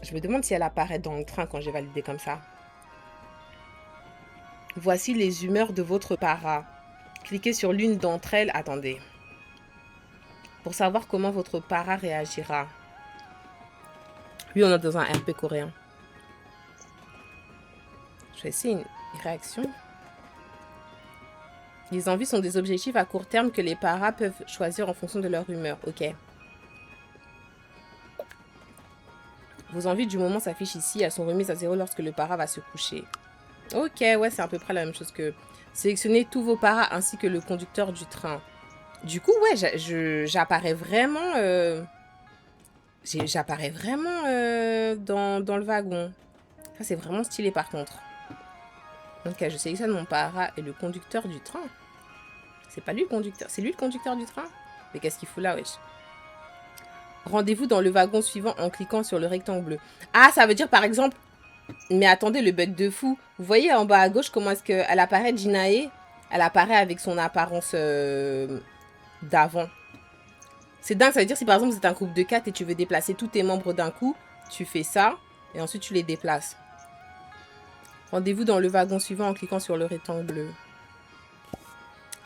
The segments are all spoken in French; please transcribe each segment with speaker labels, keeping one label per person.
Speaker 1: Je me demande si elle apparaît dans le train quand j'ai validé comme ça. Voici les humeurs de votre para. Cliquez sur l'une d'entre elles. Attendez. Pour savoir comment votre para réagira. Oui, on est dans un RP coréen. Je vais essayer une réaction. Les envies sont des objectifs à court terme que les paras peuvent choisir en fonction de leur humeur. Ok. Vos envies du moment s'affichent ici. Elles sont remises à zéro lorsque le para va se coucher. Ok, ouais, c'est à peu près la même chose que... Sélectionnez tous vos paras ainsi que le conducteur du train. Du coup, ouais, j'apparais vraiment... J'apparais vraiment dans le wagon. Ça, c'est vraiment stylé par contre. Ok, je sélectionne mon para et le conducteur du train. C'est pas lui le conducteur. C'est lui le conducteur du train? Mais qu'est-ce qu'il fout là, wesh? Rendez-vous dans le wagon suivant en cliquant sur le rectangle bleu. Ah, ça veut dire par exemple... Mais attendez, le bug de fou. Vous voyez en bas à gauche comment est-ce qu'elle apparaît, Jinae? Elle apparaît avec son apparence d'avant. C'est dingue, ça veut dire si par exemple vous êtes un groupe de 4 et tu veux déplacer tous tes membres d'un coup, tu fais ça et ensuite tu les déplaces. Rendez-vous dans le wagon suivant en cliquant sur le rectangle bleu.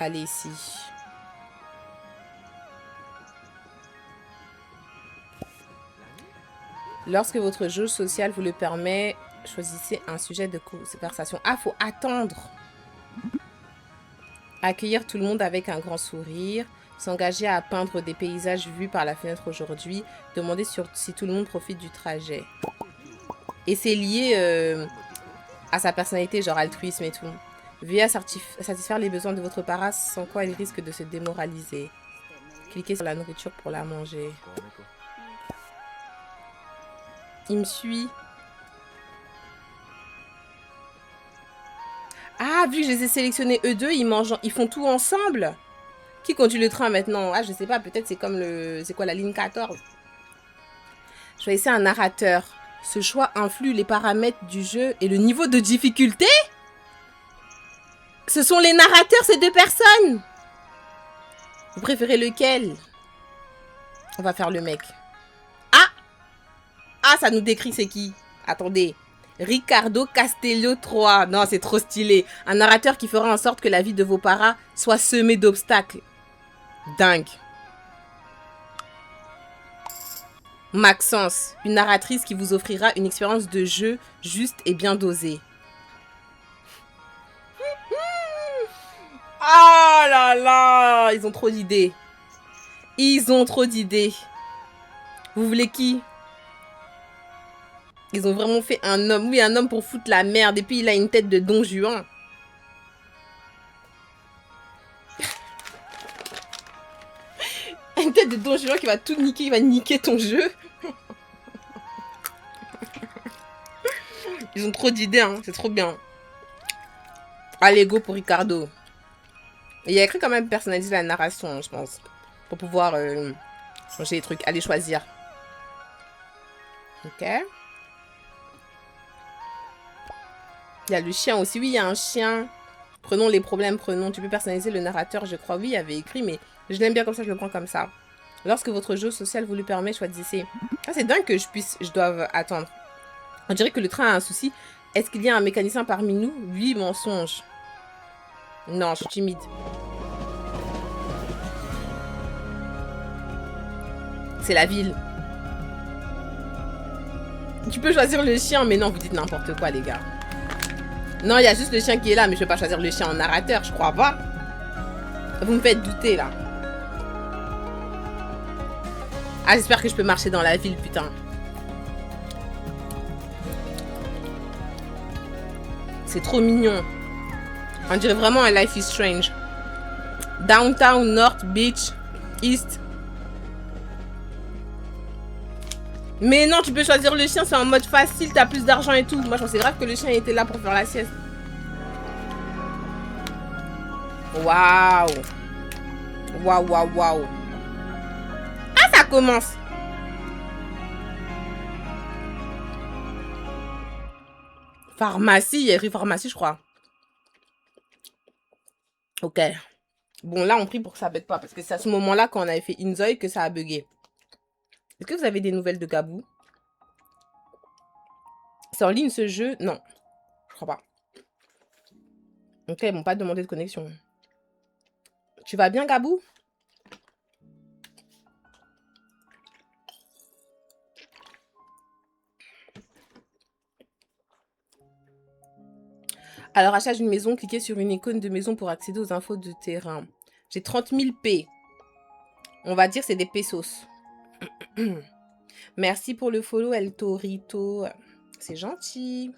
Speaker 1: Allez ici. Lorsque votre jauge sociale vous le permet, choisissez un sujet de conversation. Ah, faut attendre. Accueillir tout le monde avec un grand sourire. S'engager à peindre des paysages vus par la fenêtre aujourd'hui. Demander si tout le monde profite du trajet. Et c'est lié à sa personnalité, genre altruisme et tout. Veuillez à satisfaire les besoins de votre para, sans quoi il risque de se démoraliser. Cliquez sur la nourriture pour la manger. Il me suit. Ah, vu que je les ai sélectionnés eux deux, ils font tout ensemble. Qui conduit le train maintenant? Ah, je sais pas, peut-être c'est comme le... C'est quoi, la ligne 14? Je vais essayer un narrateur. Ce choix influe les paramètres du jeu et le niveau de difficulté? Ce sont les narrateurs, ces deux personnes. Vous préférez lequel? On va faire le mec. Ah! Ah, ça nous décrit c'est qui? Attendez. Ricardo Castello 3. Non, c'est trop stylé. Un narrateur qui fera en sorte que la vie de vos paras soit semée d'obstacles. Dingue. Maxence, une narratrice qui vous offrira une expérience de jeu juste et bien dosée. Ah là là, ils ont trop d'idées. Ils ont trop d'idées. Vous voulez qui? Ils ont vraiment fait un homme. Oui, un homme pour foutre la merde. Et puis il a une tête de Don Juan. Une tête de Don Juan qui va tout niquer. Il va niquer ton jeu. Ils ont trop d'idées, hein. C'est trop bien. Allez, go pour Ricardo. Et il y a écrit quand même personnaliser la narration, je pense. Pour pouvoir changer les trucs. Allez choisir. Ok. Il y a le chien aussi. Oui, il y a un chien. Prenons les problèmes, prenons. Tu peux personnaliser le narrateur, je crois. Oui, il y avait écrit, mais je l'aime bien comme ça, je le prends comme ça. Lorsque votre jeu social vous le permet, choisissez. Ah, c'est dingue que je doive attendre. On dirait que le train a un souci. Est-ce qu'il y a un mécanicien parmi nous? Oui, mensonge. Non, je suis timide. C'est la ville. Tu peux choisir le chien, mais non, vous dites n'importe quoi, les gars. Non, il y a juste le chien qui est là, mais je vais pas choisir le chien en narrateur, je crois pas. Vous me faites douter, là. Ah, j'espère que je peux marcher dans la ville, putain. C'est trop mignon. On dirait vraiment un Life is Strange. Downtown, North Beach, East. Mais non, tu peux choisir le chien, c'est en mode facile, t'as plus d'argent et tout. Moi, je pensais grave que le chien était là pour faire la sieste. Waouh. Waouh, waouh, waouh. Ah, ça commence. Pharmacie, il y a écrit pharmacie, je crois. Ok. Bon, là, on prie pour que ça bug pas. Parce que c'est à ce moment-là, quand on avait fait Inzoi, que ça a bugué. Est-ce que vous avez des nouvelles de Gabou? C'est en ligne ce jeu? Non, je crois pas. Donc là, ils m'ont pas demandé de connexion. Tu vas bien, Gabou? Alors, achat d'une maison, cliquez sur une icône de maison pour accéder aux infos de terrain. J'ai 30 000 P. On va dire c'est des pesos. Merci pour le follow, El Torito. C'est gentil.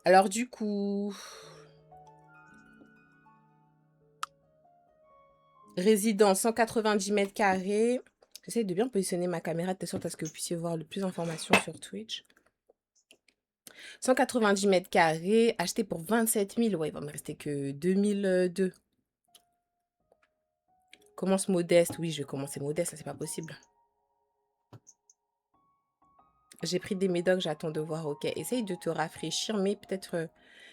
Speaker 1: Alors, du coup... Résidence, 190 mètres carrés. J'essaie de bien positionner ma caméra de sorte à ce que vous puissiez voir le plus d'informations sur Twitch. 190 mètres carrés, acheté pour 27 000. Ouais, il va me rester que 2002. Commence modeste. Oui, je vais commencer modeste, ça c'est pas possible. J'ai pris des médocs, j'attends de voir. Ok, essaye de te rafraîchir, mais peut-être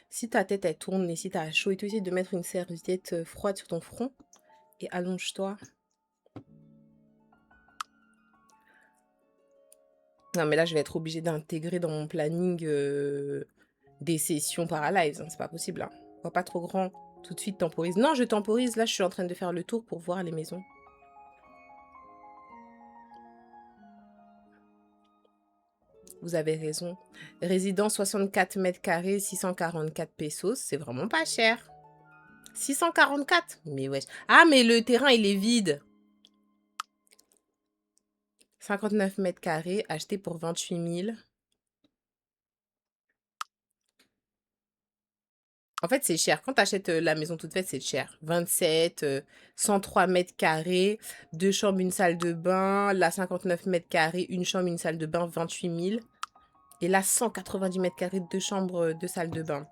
Speaker 1: si ta tête elle tourne et si t'as chaud et tout, essaye de mettre une serviette froide sur ton front et allonge-toi. Non, mais là, je vais être obligée d'intégrer dans mon planning des sessions paralives. Hein, c'est pas possible. Hein. Vois pas trop grand. Tout de suite, temporise. Non, je temporise. Là, je suis en train de faire le tour pour voir les maisons. Vous avez raison. Résidence 64 mètres carrés, 644 pesos. C'est vraiment pas cher. 644? Mais wesh. Ah, mais le terrain, il est vide. 59 mètres carrés, acheté pour 28 000. En fait, c'est cher. Quand tu achètes la maison toute faite, c'est cher. 27, 103 mètres carrés, deux chambres, une salle de bain. Là, 59 mètres carrés, une chambre, une salle de bain, 28 000. Et là, 190 mètres carrés, deux chambres, deux salles de bain.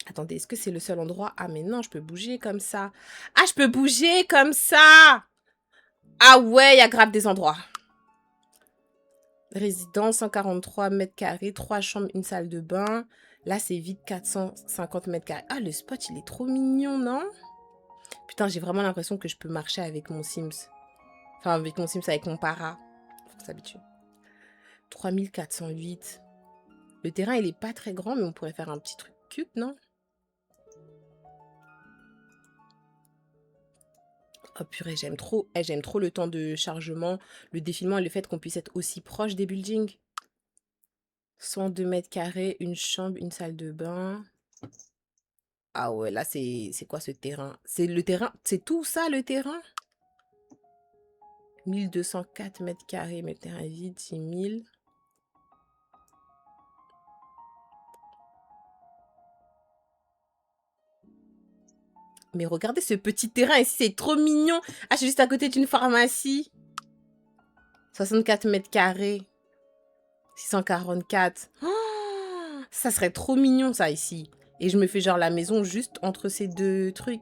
Speaker 1: Attendez, est-ce que c'est le seul endroit? Ah, mais non, je peux bouger comme ça. Ah, je peux bouger comme ça! Ah ouais, il y a grave des endroits. Résidence, 143 mètres carrés, trois chambres, une salle de bain. Là, c'est vide, 450 mètres carrés. Ah, le spot, il est trop mignon, non? Putain, j'ai vraiment l'impression que je peux marcher avec mon Sims. Enfin, avec mon Sims, avec mon para. Faut s'habituer. 3408. Le terrain, il est pas très grand, mais on pourrait faire un petit truc cute, non? Oh purée, j'aime trop. J'aime trop le temps de chargement, le défilement et le fait qu'on puisse être aussi proche des buildings. 102 mètres carrés, une chambre, une salle de bain. Ah ouais, là, c'est quoi ce terrain? C'est le terrain, c'est tout ça, le terrain? 1204 mètres carrés, mais le terrain est vide, 6000. Mais regardez ce petit terrain ici, c'est trop mignon. Ah, je suis juste à côté d'une pharmacie. 64 mètres carrés. 644. Oh, ça serait trop mignon, ça, ici. Et je me fais genre la maison juste entre ces deux trucs.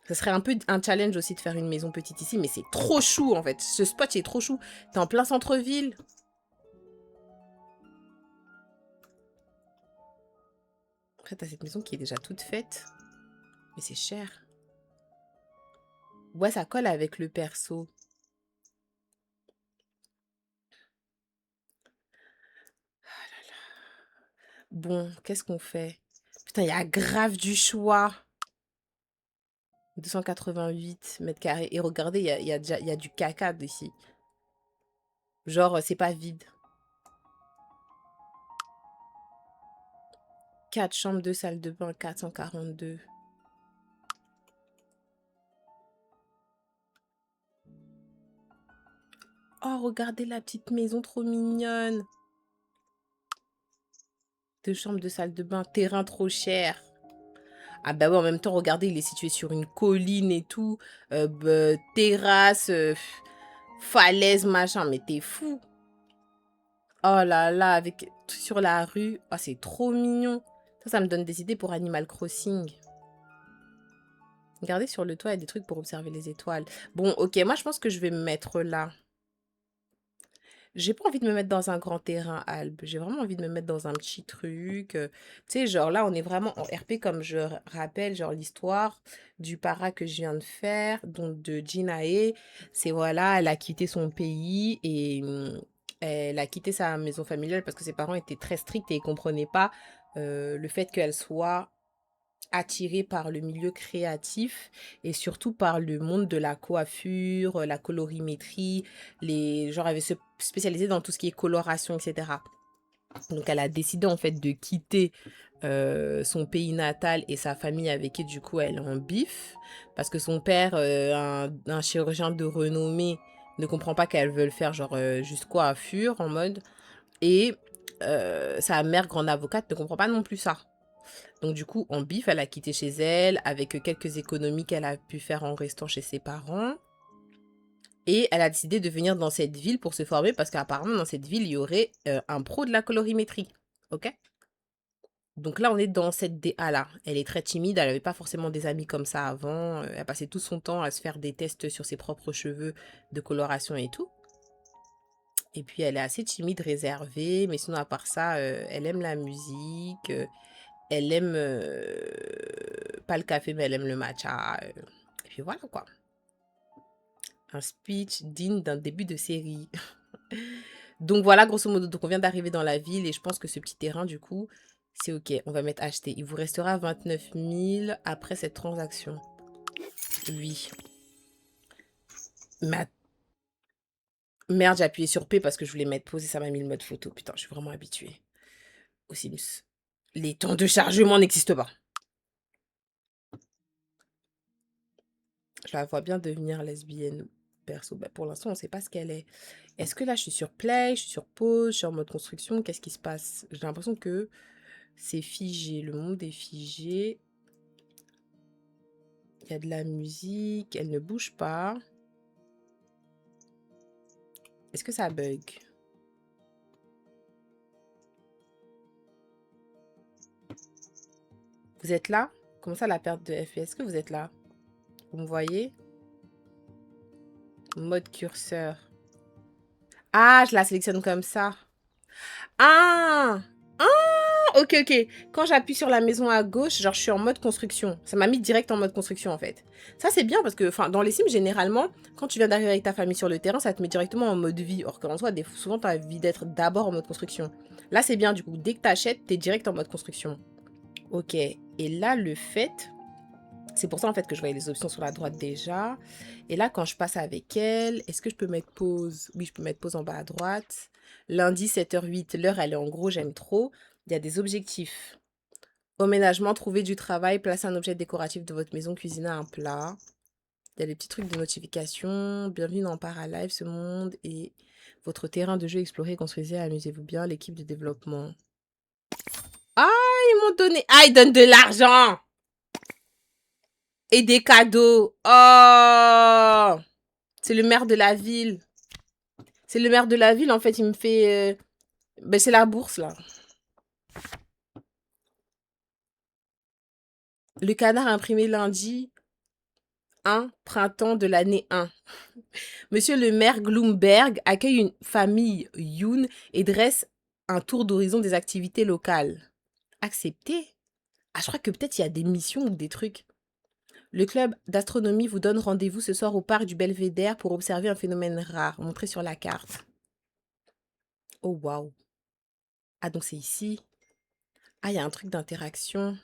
Speaker 1: Ça serait un peu un challenge aussi de faire une maison petite ici, mais c'est trop chou, en fait. Ce spot, il est trop chou. T'es en plein centre-ville. Après, t'as cette maison qui est déjà toute faite. Mais c'est cher. Ouais, ça colle avec le perso. Bon, qu'est-ce qu'on fait? Putain, il y a grave du choix. 288 mètres carrés. Et regardez, il y a du caca ici. Genre, c'est pas vide. 4 chambres, 2 salles de bain, 442. Oh, regardez la petite maison trop mignonne. 2 chambres, 2 salles de bain, terrain trop cher. Ah bah ouais, en même temps, regardez, il est situé sur une colline et tout. Terrasse, falaise, machin. Mais t'es fou. Oh là là, avec sur la rue. Oh, c'est trop mignon. Ça me donne des idées pour Animal Crossing. Regardez sur le toit, il y a des trucs pour observer les étoiles. Bon, ok, moi je pense que je vais me mettre là. J'ai pas envie de me mettre dans un grand terrain, Albe. J'ai vraiment envie de me mettre dans un petit truc. Tu sais, genre là, on est vraiment en RP, comme je rappelle, genre l'histoire du para que je viens de faire, donc de Jinae. C'est voilà, elle a quitté son pays et Elle a quitté sa maison familiale parce que ses parents étaient très stricts et ils comprenaient pas le fait qu'elle soit attirée par le milieu créatif et surtout par le monde de la coiffure, la colorimétrie, genre elle veut se spécialiser dans tout ce qui est coloration, etc. Donc elle a décidé en fait de quitter son pays natal et sa famille avec qui du coup elle est en bif parce que son père, un chirurgien de renommée, ne comprend pas qu'elle veut le faire genre juste coiffure en mode et sa mère grande avocate ne comprend pas non plus ça. Donc du coup en bif elle a quitté chez elle avec quelques économies qu'elle a pu faire en restant chez ses parents. Et elle a décidé de venir dans cette ville pour se former parce qu'apparemment dans cette ville il y aurait un pro de la colorimétrie. Ok. Donc là, on est dans cette DA-là. Elle est très timide, elle n'avait pas forcément des amis comme ça avant. Elle passait tout son temps à se faire des tests sur ses propres cheveux de coloration et tout. Et puis, elle est assez timide, réservée. Mais sinon, à part ça, elle aime la musique. Elle aime pas le café, mais elle aime le matcha. Et puis voilà, quoi. Un speech digne d'un début de série. Donc voilà, grosso modo. Donc on vient d'arriver dans la ville et je pense que ce petit terrain, du coup, c'est ok. On va mettre acheter. Il vous restera 29 000 après cette transaction. Oui. Mais merde, j'ai appuyé sur P parce que je voulais mettre pause et ça m'a mis le mode photo. Putain, je suis vraiment habituée au sinus. Les temps de chargement n'existent pas. Je la vois bien devenir lesbienne perso. Bah, pour l'instant, on ne sait pas ce qu'elle est. Est-ce que là, je suis sur play, je suis sur pause, je suis en mode construction? Qu'est-ce qui se passe? J'ai l'impression que c'est figé. Le monde est figé. Il y a de la musique. Elle ne bouge pas. Est-ce que ça bug? Vous êtes là? Comment ça, la perte de FPS? Est-ce que vous êtes là? Vous me voyez? Mode curseur. Ah, je la sélectionne comme ça. Ah! Ah! Ok, ok. Quand j'appuie sur la maison à gauche, genre je suis en mode construction. Ça m'a mis direct en mode construction en fait. Ça c'est bien parce que dans les Sims, généralement, quand tu viens d'arriver avec ta famille sur le terrain, ça te met directement en mode vie. Or qu'en soi, souvent tu as envie d'être d'abord en mode construction. Là c'est bien du coup. Dès que tu achètes, tu es direct en mode construction. Ok. Et là, le fait... C'est pour ça en fait que je voyais les options sur la droite déjà. Et là, quand je passe avec elle, est-ce que je peux mettre pause? Oui, je peux mettre pause en bas à droite. Lundi 7h08, l'heure elle est en gros, j'aime trop. Il y a des objectifs. Emménagement, trouver du travail, placer un objet décoratif de votre maison, cuisiner un plat. Il y a des petits trucs de notification. Bienvenue dans Paralive, ce monde et votre terrain de jeu, explorez, construisez, amusez-vous bien, l'équipe de développement. Ah, ils m'ont donné... Ah, ils donnent de l'argent! Et des cadeaux. Oh! C'est le maire de la ville. C'est le maire de la ville, en fait, il me fait... Ben, c'est la bourse, là. Le canard imprimé lundi 1, printemps de l'année 1. Monsieur le maire Gloomberg accueille une famille Yoon et dresse un tour d'horizon des activités locales. Accepté? Ah, je crois que peut-être il y a des missions ou des trucs. Le club d'astronomie vous donne rendez-vous ce soir au parc du Belvédère pour observer un phénomène rare, montré sur la carte. Oh, waouh. Ah, donc c'est ici. Ah, il y a un truc d'interaction.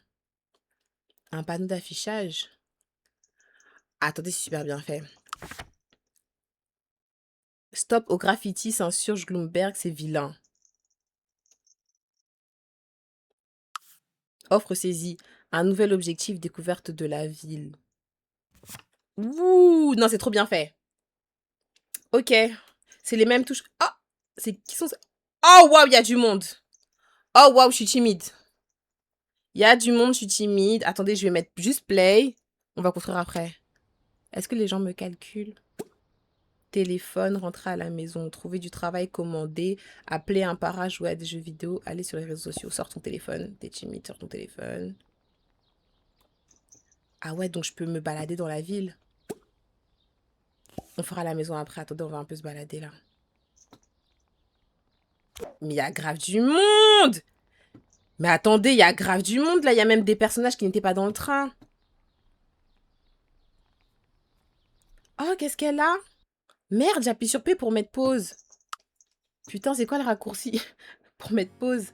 Speaker 1: Un panneau d'affichage. Ah, attendez, c'est super bien fait. Stop au graffiti, s'insurge Gloomberg, c'est vilain. Offre saisie. Un nouvel objectif, découverte de la ville. Ouh, non, c'est trop bien fait. Ok. C'est les mêmes touches. Oh, c'est qui sont... Oh, waouh, il y a du monde. Oh, waouh, je suis timide. Il y a du monde, je suis timide. Attendez, je vais mettre juste play. On va construire après. Est-ce que les gens me calculent? Téléphone, rentrer à la maison, trouver du travail, commander, appeler un para, jouer à des jeux vidéo, aller sur les réseaux sociaux, sors ton téléphone, t'es timide, sors ton téléphone. Ah ouais, donc je peux me balader dans la ville. On fera la maison après, attendez, on va un peu se balader là. Mais il y a grave du monde! Mais attendez, il y a grave du monde là, il y a même des personnages qui n'étaient pas dans le train. Oh, qu'est-ce qu'elle a? Merde, j'appuie sur P pour mettre pause. Putain, c'est quoi le raccourci pour mettre pause?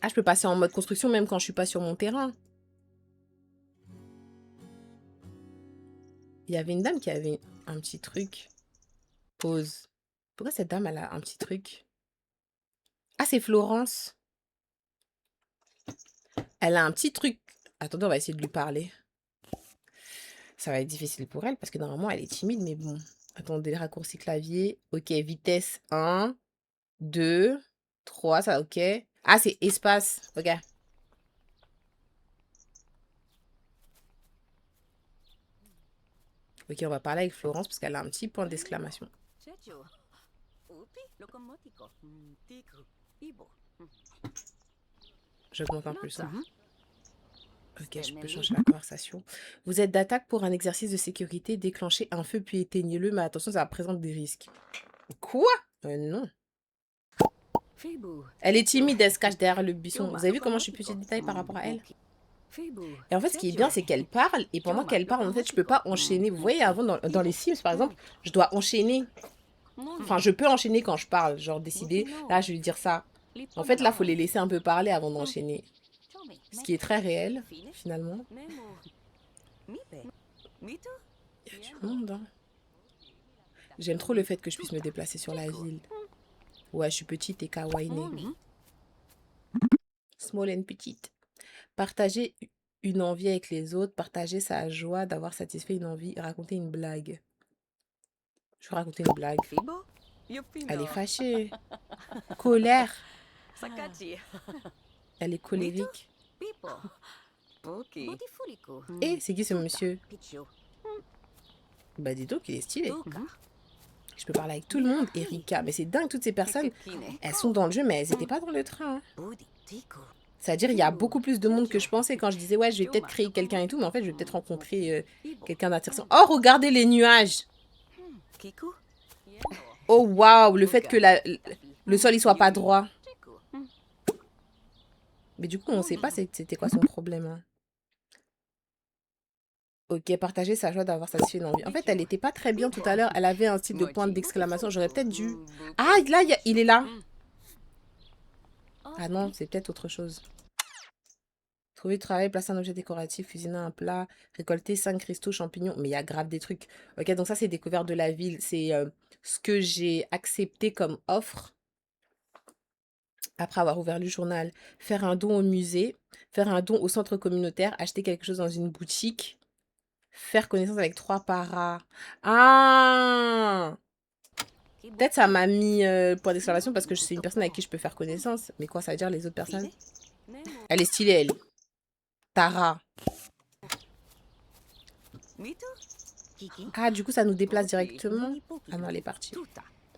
Speaker 1: Ah, je peux passer en mode construction même quand je suis pas sur mon terrain. Il y avait une dame qui avait un petit truc. Pause. Pourquoi cette dame, elle a un petit truc? Ah, c'est Florence. Elle a un petit truc. Attendez, on va essayer de lui parler. Ça va être difficile pour elle parce que normalement, elle est timide, mais bon. Attendez, raccourci clavier. Ok, vitesse 1, 2, 3, ça, ok. Ah, c'est espace. Ok. Ok, on va parler avec Florence parce qu'elle a un petit point d'exclamation. J'augmente un peu le son. Ok, je peux changer la conversation. Vous êtes d'attaque pour un exercice de sécurité. Déclenchez un feu puis éteignez-le, mais attention, ça présente des risques. Quoi? Non. Elle est timide, elle se cache derrière le buisson. Vous avez vu comment je suis petit détail par rapport à elle? Et en fait, ce qui est bien, c'est qu'elle parle. Et pendant qu'elle parle, en fait, je peux pas enchaîner. Vous voyez, avant, dans les Sims, par exemple, je dois enchaîner. Enfin, je peux enchaîner quand je parle. Genre, décider, là, je vais lui dire ça. En fait, là, il faut les laisser un peu parler avant d'enchaîner. Ce qui est très réel, finalement. Il y a du monde, hein. J'aime trop le fait que je puisse me déplacer sur la ville. Ouais, je suis petite et kawaii. Small and petite. Partager une envie avec les autres, partager sa joie d'avoir satisfait une envie, raconter une blague. Je vais raconter une blague. Elle est fâchée. Colère. Elle est colérique. Et c'est qui ce monsieur? Bah dis donc, il est stylé. Je peux parler avec tout le monde. Erika, mais c'est dingue, toutes ces personnes, elles sont dans le jeu, mais elles n'étaient pas dans le train. C'est-à-dire, il y a beaucoup plus de monde que je pensais quand je disais, ouais, je vais peut-être créer quelqu'un et tout, mais en fait, je vais peut-être rencontrer quelqu'un d'intéressant. Oh, regardez les nuages! Oh, waouh, le fait que le sol, il soit pas droit. Mais du coup, on sait pas c'était quoi son problème, hein. Ok, partager sa joie d'avoir satisfait une envie. En fait, elle était pas très bien tout à l'heure. Elle avait un style de point d'exclamation. J'aurais peut-être dû... Ah, là, il est là. Ah non, c'est peut-être autre chose. Trouver du travail, placer un objet décoratif, cuisiner un plat, récolter 5 cristaux, champignons. Mais il y a grave des trucs. Ok, donc ça, c'est découverte de la ville. C'est ce que j'ai accepté comme offre après avoir ouvert le journal. Faire un don au musée, faire un don au centre communautaire, acheter quelque chose dans une boutique, faire connaissance avec 3 paras. Ah! Peut-être ça m'a mis point d'exclamation parce que c'est une personne avec qui je peux faire connaissance. Mais quoi, ça veut dire les autres personnes? Elle est stylée, elle. Tara. Ah, du coup, ça nous déplace directement. Ah non, elle est partie.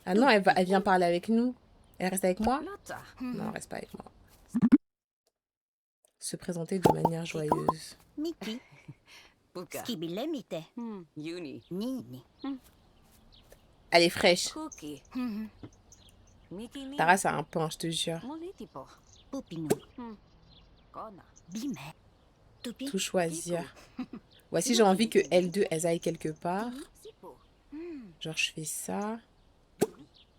Speaker 1: Ah non, elle vient parler avec nous. Elle reste avec moi? Non, elle reste pas avec moi. Se présenter de manière joyeuse. Elle est fraîche. Tara, c'est un pain, je te jure. Tout choisir. Voici, j'ai envie que elles deux, elles aillent quelque part. Genre, je fais ça.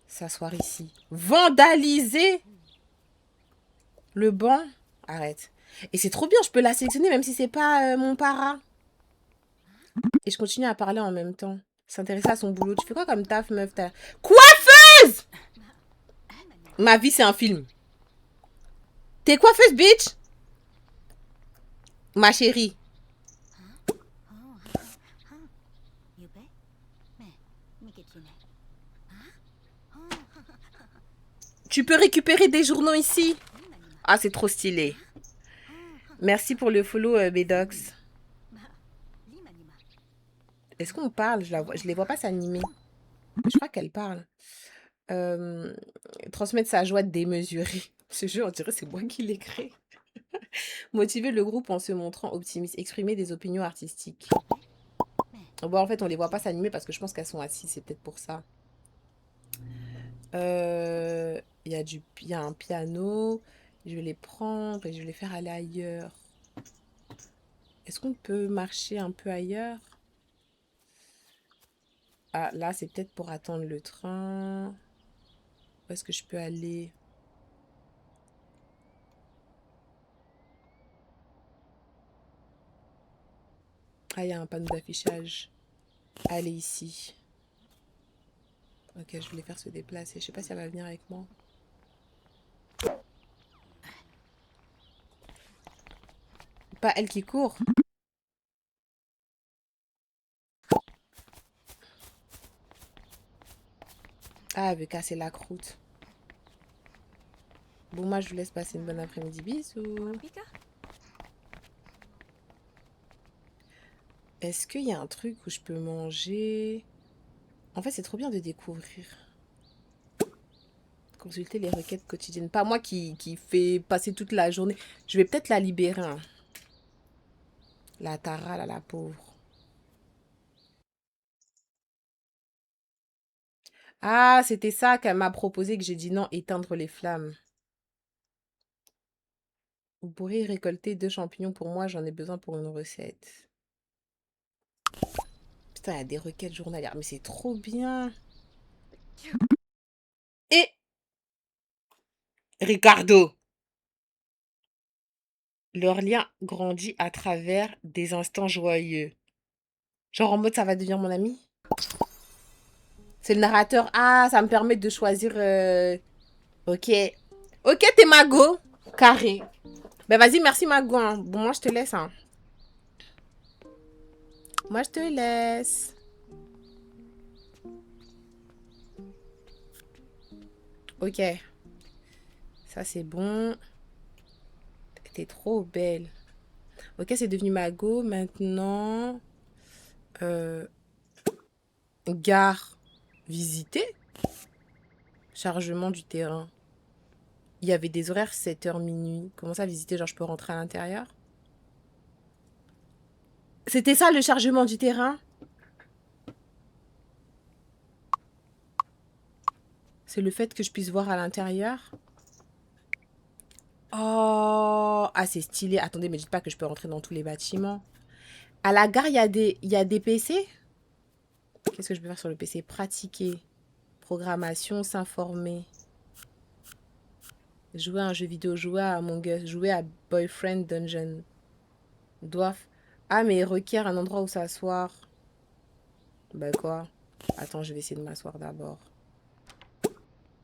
Speaker 1: S'asseoir ici. Vandaliser le banc. Arrête. Et c'est trop bien, je peux la sélectionner même si c'est pas mon para. Et je continue à parler en même temps. S'intéresser à son boulot. Tu fais quoi comme taf, meuf? Coiffeuse! Ma vie, c'est un film. T'es coiffeuse, bitch? Ma chérie. Tu peux récupérer des journaux ici? Ah, c'est trop stylé. Merci pour le follow, Bedox. Est-ce qu'on parle? Je les vois pas s'animer. Je crois qu'elle parle. Transmettre sa joie démesurée. Ce jeu, on dirait c'est moi qui l'ai créé. Motiver le groupe en se montrant optimiste. Exprimer des opinions artistiques. Bon, en fait, on les voit pas s'animer parce que je pense qu'elles sont assises. C'est peut-être pour ça. Il y a un piano. Je vais les prendre et je vais les faire aller ailleurs. Est-ce qu'on peut marcher un peu ailleurs? Ah, là, c'est peut-être pour attendre le train. Où est-ce que je peux aller? Ah, il y a un panneau d'affichage. Allez ici. Ok, je voulais faire se déplacer. Je sais pas si elle va venir avec moi. Pas elle qui court. Ah, elle veut casser la croûte. Bon, moi, je vous laisse passer une bonne après-midi. Bisous. Est-ce qu'il y a un truc où je peux manger? En fait, c'est trop bien de découvrir. Consulter les requêtes quotidiennes. Pas moi qui fais passer toute la journée. Je vais peut-être la libérer, hein. La Tara, là, la pauvre. Ah, c'était ça qu'elle m'a proposé que j'ai dit non, éteindre les flammes. Vous pourrez récolter 2 champignons pour moi, j'en ai besoin pour une recette. Putain, il y a des requêtes journalières, mais c'est trop bien. Et Ricardo, leur lien grandit à travers des instants joyeux. Genre en mode ça va devenir mon ami. C'est le narrateur. Ah, ça me permet de choisir. Ok. Ok, t'es Mago. Carré. Ben vas-y, merci Mago, hein. Bon, moi je te laisse, hein. Moi je te laisse. Ok. Ça c'est bon. T'es trop belle. Ok, c'est devenu Mago. Maintenant. Euh, Gare visitée. Chargement du terrain. Il y avait des horaires 7h minuit. Comment ça visiter? Genre je peux rentrer à l'intérieur? C'était ça le chargement du terrain? C'est le fait que je puisse voir à l'intérieur? Oh, ah c'est stylé. Attendez, mais dites pas que je peux rentrer dans tous les bâtiments. À la gare, il y a des PC? Qu'est-ce que je peux faire sur le PC? Pratiquer. Programmation, s'informer. Jouer à un jeu vidéo, jouer à Among Us, jouer à Boyfriend Dungeon. Doivent. Ah, mais il requiert un endroit où s'asseoir. Bah quoi? Attends, je vais essayer de m'asseoir d'abord.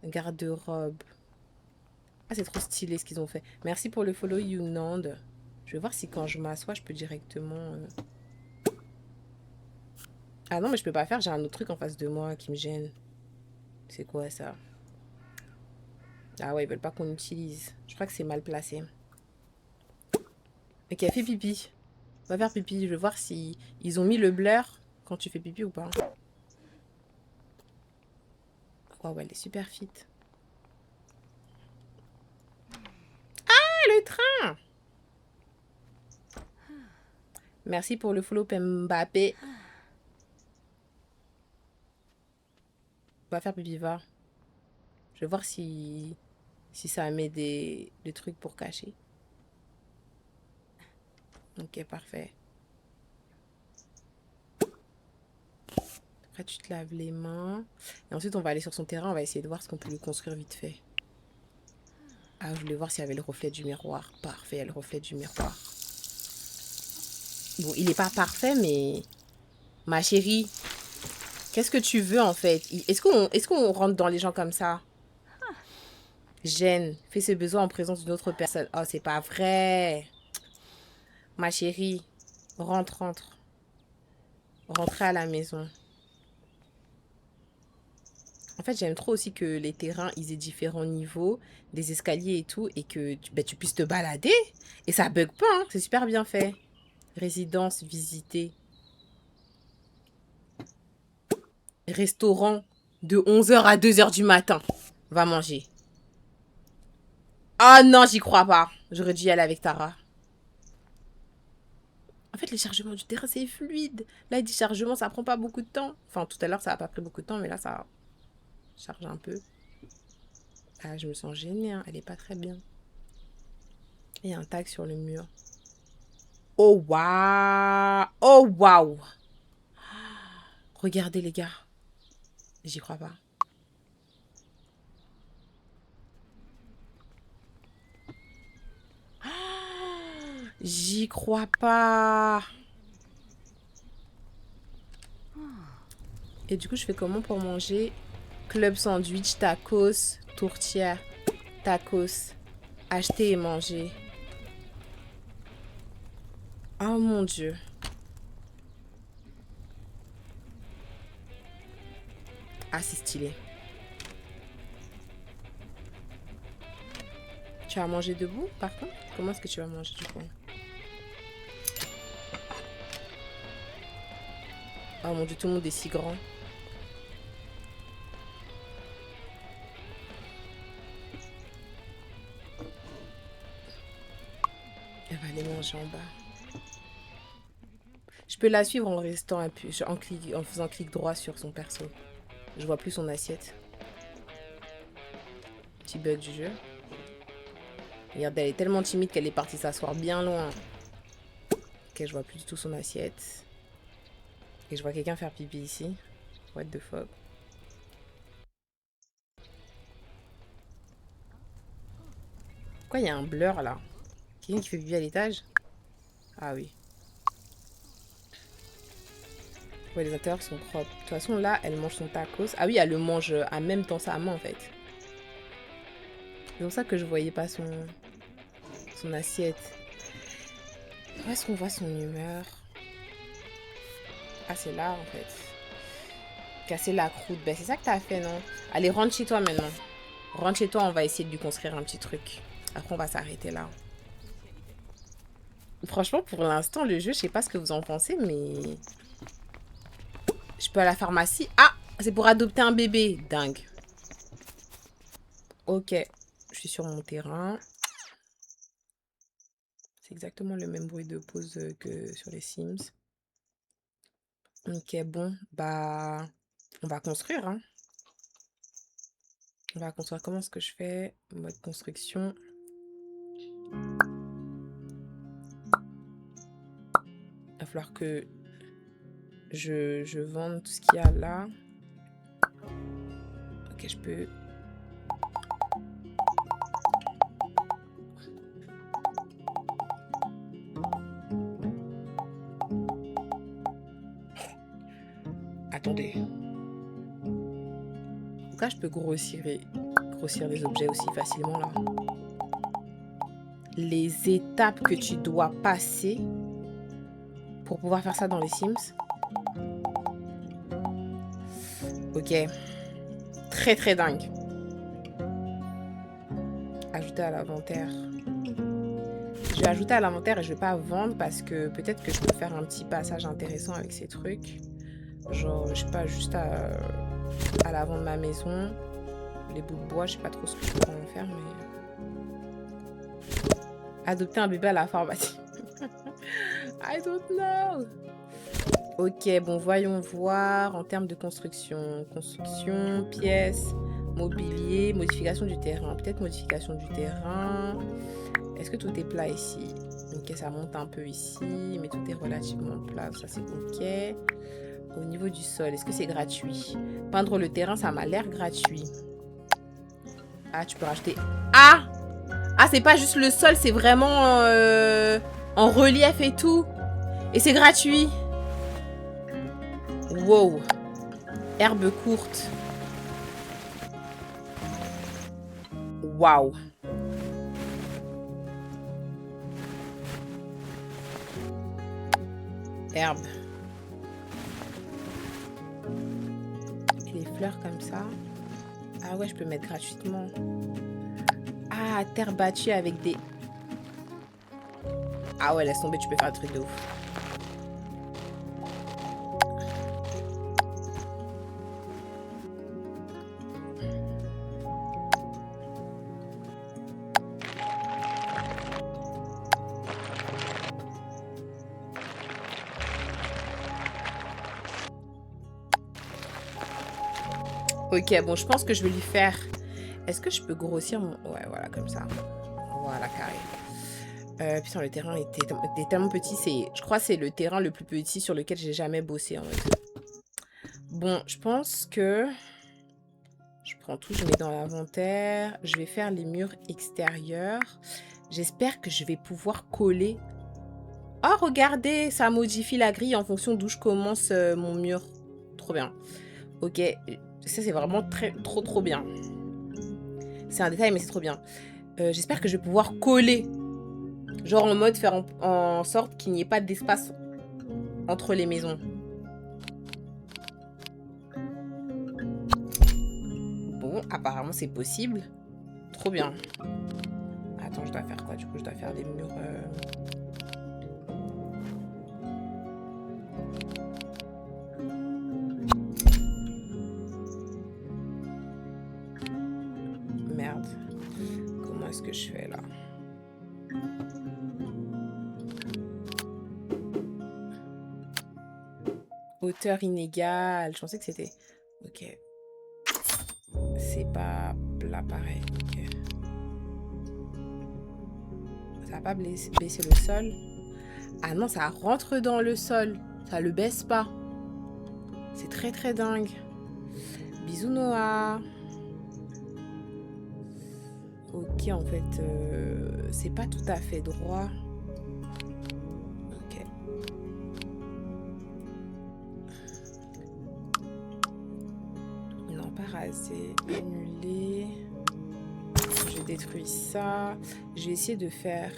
Speaker 1: Garde-robe. Ah, c'est trop stylé ce qu'ils ont fait. Merci pour le follow, Younand. Je vais voir si quand je m'assois, je peux directement... Ah non, mais je peux pas faire. J'ai un autre truc en face de moi qui me gêne. C'est quoi ça? Ah ouais, ils veulent pas qu'on utilise. Je crois que c'est mal placé. Ok, fais pipi. Va faire pipi. Je vais voir si ils ont mis le blur quand tu fais pipi ou pas. Waouh, elle est super fit. Ah, le train! Merci pour le follow, Mbappé. Va faire pipi, va. Je vais voir si ça met des trucs pour cacher. Ok, parfait. Après, tu te laves les mains. Et ensuite, on va aller sur son terrain. On va essayer de voir ce qu'on peut lui construire vite fait. Ah, je voulais voir s'il y avait le reflet du miroir. Parfait, il y a le reflet du miroir. Bon, il n'est pas parfait, mais... Ma chérie, qu'est-ce que tu veux, en fait? Est-ce qu'on rentre dans les gens comme ça? Gêne, fais ce besoin en présence d'une autre personne. Oh, c'est pas vrai. Ma chérie, rentre, rentre. Rentrez à la maison. En fait, j'aime trop aussi que les terrains, ils aient différents niveaux, des escaliers et tout, et que tu puisses te balader. Et ça bug pas, hein, c'est super bien fait. Résidence visitée. Restaurant de 11h à 2h du matin. Va manger. Ah non, j'y crois pas. J'aurais dû y aller avec Tara. En fait, les chargements du terrain, c'est fluide. Là, il dit chargement, ça prend pas beaucoup de temps. Enfin, tout à l'heure, ça a pas pris beaucoup de temps, mais là, ça charge un peu. Ah, je me sens gênée, hein. Elle est pas très bien. Il y a un tag sur le mur. Oh waouh! Oh waouh! Regardez les gars. J'y crois pas. J'y crois pas. Et du coup, je fais comment pour manger? Club sandwich, tacos, tourtière, tacos. Acheter et manger. Oh mon Dieu. Ah, c'est stylé. Tu vas manger debout, par contre? Comment est-ce que tu vas manger du coup? Oh mon Dieu, tout le monde est si grand. Elle va aller manger en bas. Je peux la suivre en restant en faisant clic droit sur son perso. Je vois plus son assiette. Petit bug du jeu. Regarde, elle est tellement timide qu'elle est partie s'asseoir bien loin. Ok, je vois plus du tout son assiette. Et je vois quelqu'un faire pipi ici. What the fuck? Pourquoi il y a un blur là? Quelqu'un qui fait pipi à l'étage? Ah oui. Ouais, les intérieurs sont propres. De toute façon, là, elle mange son tacos. Ah oui, elle le mange à même temps sa main en fait. C'est pour ça que je voyais pas son assiette. Où est-ce qu'on voit son humeur? Ah, c'est là en fait. Casser la croûte. Ben, c'est ça que t'as fait, non? Allez, rentre chez toi maintenant. Rentre chez toi, on va essayer de lui construire un petit truc. Après, on va s'arrêter là. Franchement, pour l'instant, le jeu, je sais pas ce que vous en pensez, mais... Je peux à la pharmacie. Ah! C'est pour adopter un bébé. Dingue. Ok. Je suis sur mon terrain. C'est exactement le même bruit de pause que sur les Sims. Ok, bon. Bah... On va construire, hein. On va construire. Comment est-ce que je fais? Mode construction. Il va falloir que je vende tout ce qu'il y a là. Ok, je peux... Attendez. Pourquoi je peux grossir les objets aussi facilement là? Les étapes que tu dois passer pour pouvoir faire ça dans les Sims. Ok. Très très dingue. Ajouter à l'inventaire. Je vais ajouter à l'inventaire et je vais pas vendre parce que peut-être que je peux faire un petit passage intéressant avec ces trucs. Genre, je sais pas, juste à l'avant de ma maison. Les bouts de bois, je sais pas trop ce que je peux en faire, mais... Adopter un bébé à la pharmacie. I don't know. Ok, bon, voyons voir en termes de construction. Construction, pièces, mobilier, modification du terrain. Peut-être modification du terrain. Est-ce que tout est plat ici? Ok, ça monte un peu ici, mais tout est relativement plat. Ça, c'est ok. Au niveau du sol, est-ce que c'est gratuit? Peindre le terrain, ça m'a l'air gratuit. Ah, tu peux racheter... Ah! Ah, c'est pas juste le sol, c'est vraiment en relief et tout. Et c'est gratuit. Wow. Herbe courte. Waouh. Herbe. Et les fleurs comme ça. Ah ouais, je peux mettre gratuitement. Ah, terre battue avec des... Ah ouais, laisse tomber, tu peux faire un truc de ouf. Ok, bon, je pense que je vais lui faire... Est-ce que je peux grossir mon... Ouais, voilà, comme ça. Voilà, carré. Putain, le terrain était tellement petit. Je crois que c'est le terrain le plus petit sur lequel j'ai jamais bossé, en fait. Bon, je pense que... Je prends tout, je mets dans l'inventaire. Je vais faire les murs extérieurs. J'espère que je vais pouvoir coller. Oh, regardez, ça modifie la grille en fonction d'où je commence mon mur. Trop bien. Ok, ça c'est vraiment trop bien. C'est un détail, mais c'est trop bien. J'espère que je vais pouvoir coller. Genre en mode faire en sorte qu'il n'y ait pas d'espace entre les maisons. Bon, apparemment c'est possible. Trop bien. Attends, je dois faire quoi? Du coup, je dois faire des murs... Merde. Comment est-ce que je fais là? Hauteur inégale. Je pensais que c'était... Ok. C'est pas plat pareil. Ok. Ça va pas baisser le sol. Ah non, ça rentre dans le sol. Ça le baisse pas. C'est très dingue. Bisous Noah. Ok, en fait, c'est pas tout à fait droit. Ok. Non, pas raser. Annuler. Je détruis ça. Je vais essayer de faire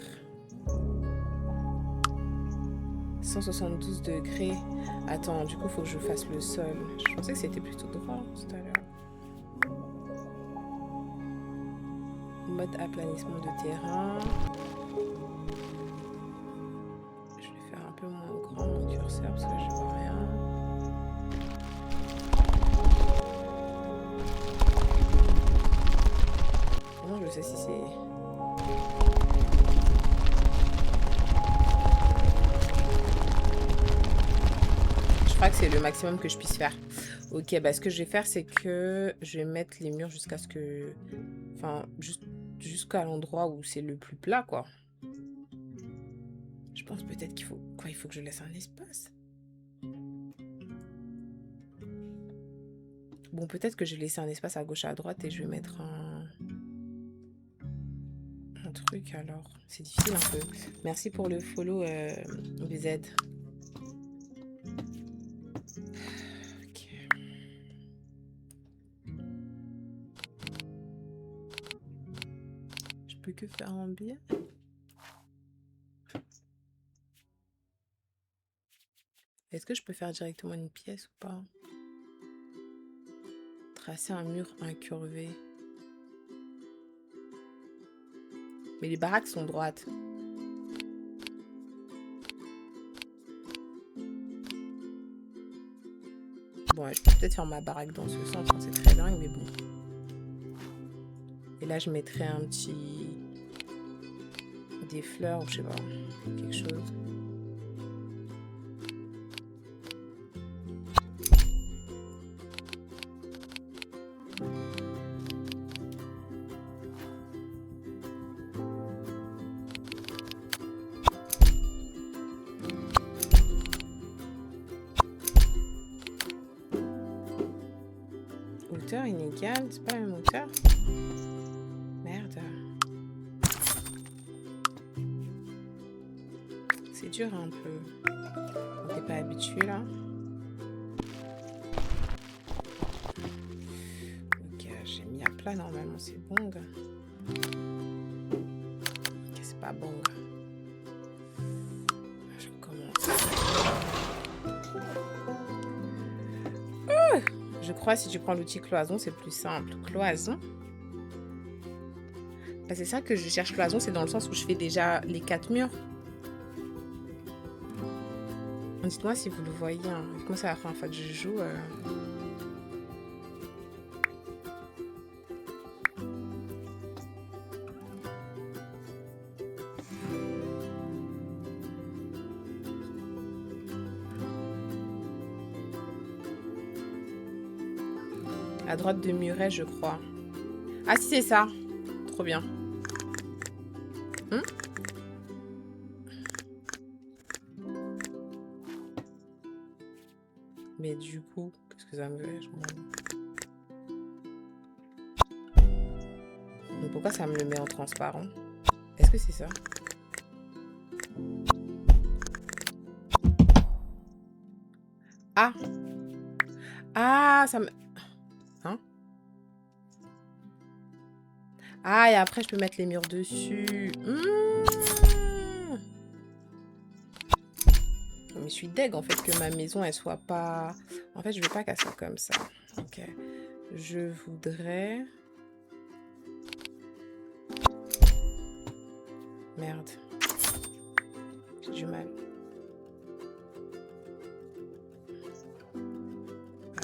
Speaker 1: 172 degrés. Attends, du coup, il faut que je fasse le sol. Je pensais que c'était plutôt droit tout à l'heure. Mode aplanissement de terrain. Je vais faire un peu moins grand mon curseur parce que je vois rien. Comment je sais si c'est... Je crois que c'est le maximum que je puisse faire. Ok, bah ce que je vais faire, c'est que je vais mettre les murs jusqu'à ce que... Enfin, jusqu'à l'endroit où c'est le plus plat, quoi. Je pense peut-être qu'il faut... Quoi, il faut que je laisse un espace. Bon, peut-être que je vais laisser un espace à gauche, à droite et je vais mettre un truc, alors. C'est difficile un peu. Merci pour le follow, BZ. Ok. Je peux que faire un biais. Est-ce que je peux faire directement une pièce ou pas? Tracer un mur incurvé. Mais les baraques sont droites. Bon, je peux peut-être faire ma baraque dans ce sens, hein, c'est très dingue, mais bon. Et là, je mettrai un petit... des fleurs, ou je sais pas, quelque chose. Hauteur inégale, c'est pas la même hauteur. Merde. C'est dur un peu. On n'est pas habitué là. Ok, j'ai mis à plat normalement, c'est bon. Ok, c'est pas bon. Je recommence. Je crois que si tu prends l'outil cloison, c'est plus simple. Cloison. Bah, c'est ça que je cherche cloison, c'est dans le sens où je fais déjà les 4 murs. Dites-moi si vous le voyez. Hein. Moi, c'est la première fois que je joue. À droite de muret, je crois. Ah si, c'est ça. Trop bien. Mais du coup, qu'est-ce que ça me fait? Pourquoi ça me le met en transparent? Est-ce que c'est ça? Ah! Ah, ça me... Hein? Ah, et après, je peux mettre les murs dessus. Mais je suis deg, en fait, que ma maison, elle soit pas... En fait, je veux pas qu'elle soit comme ça. Ok. Je voudrais... Merde. J'ai du mal.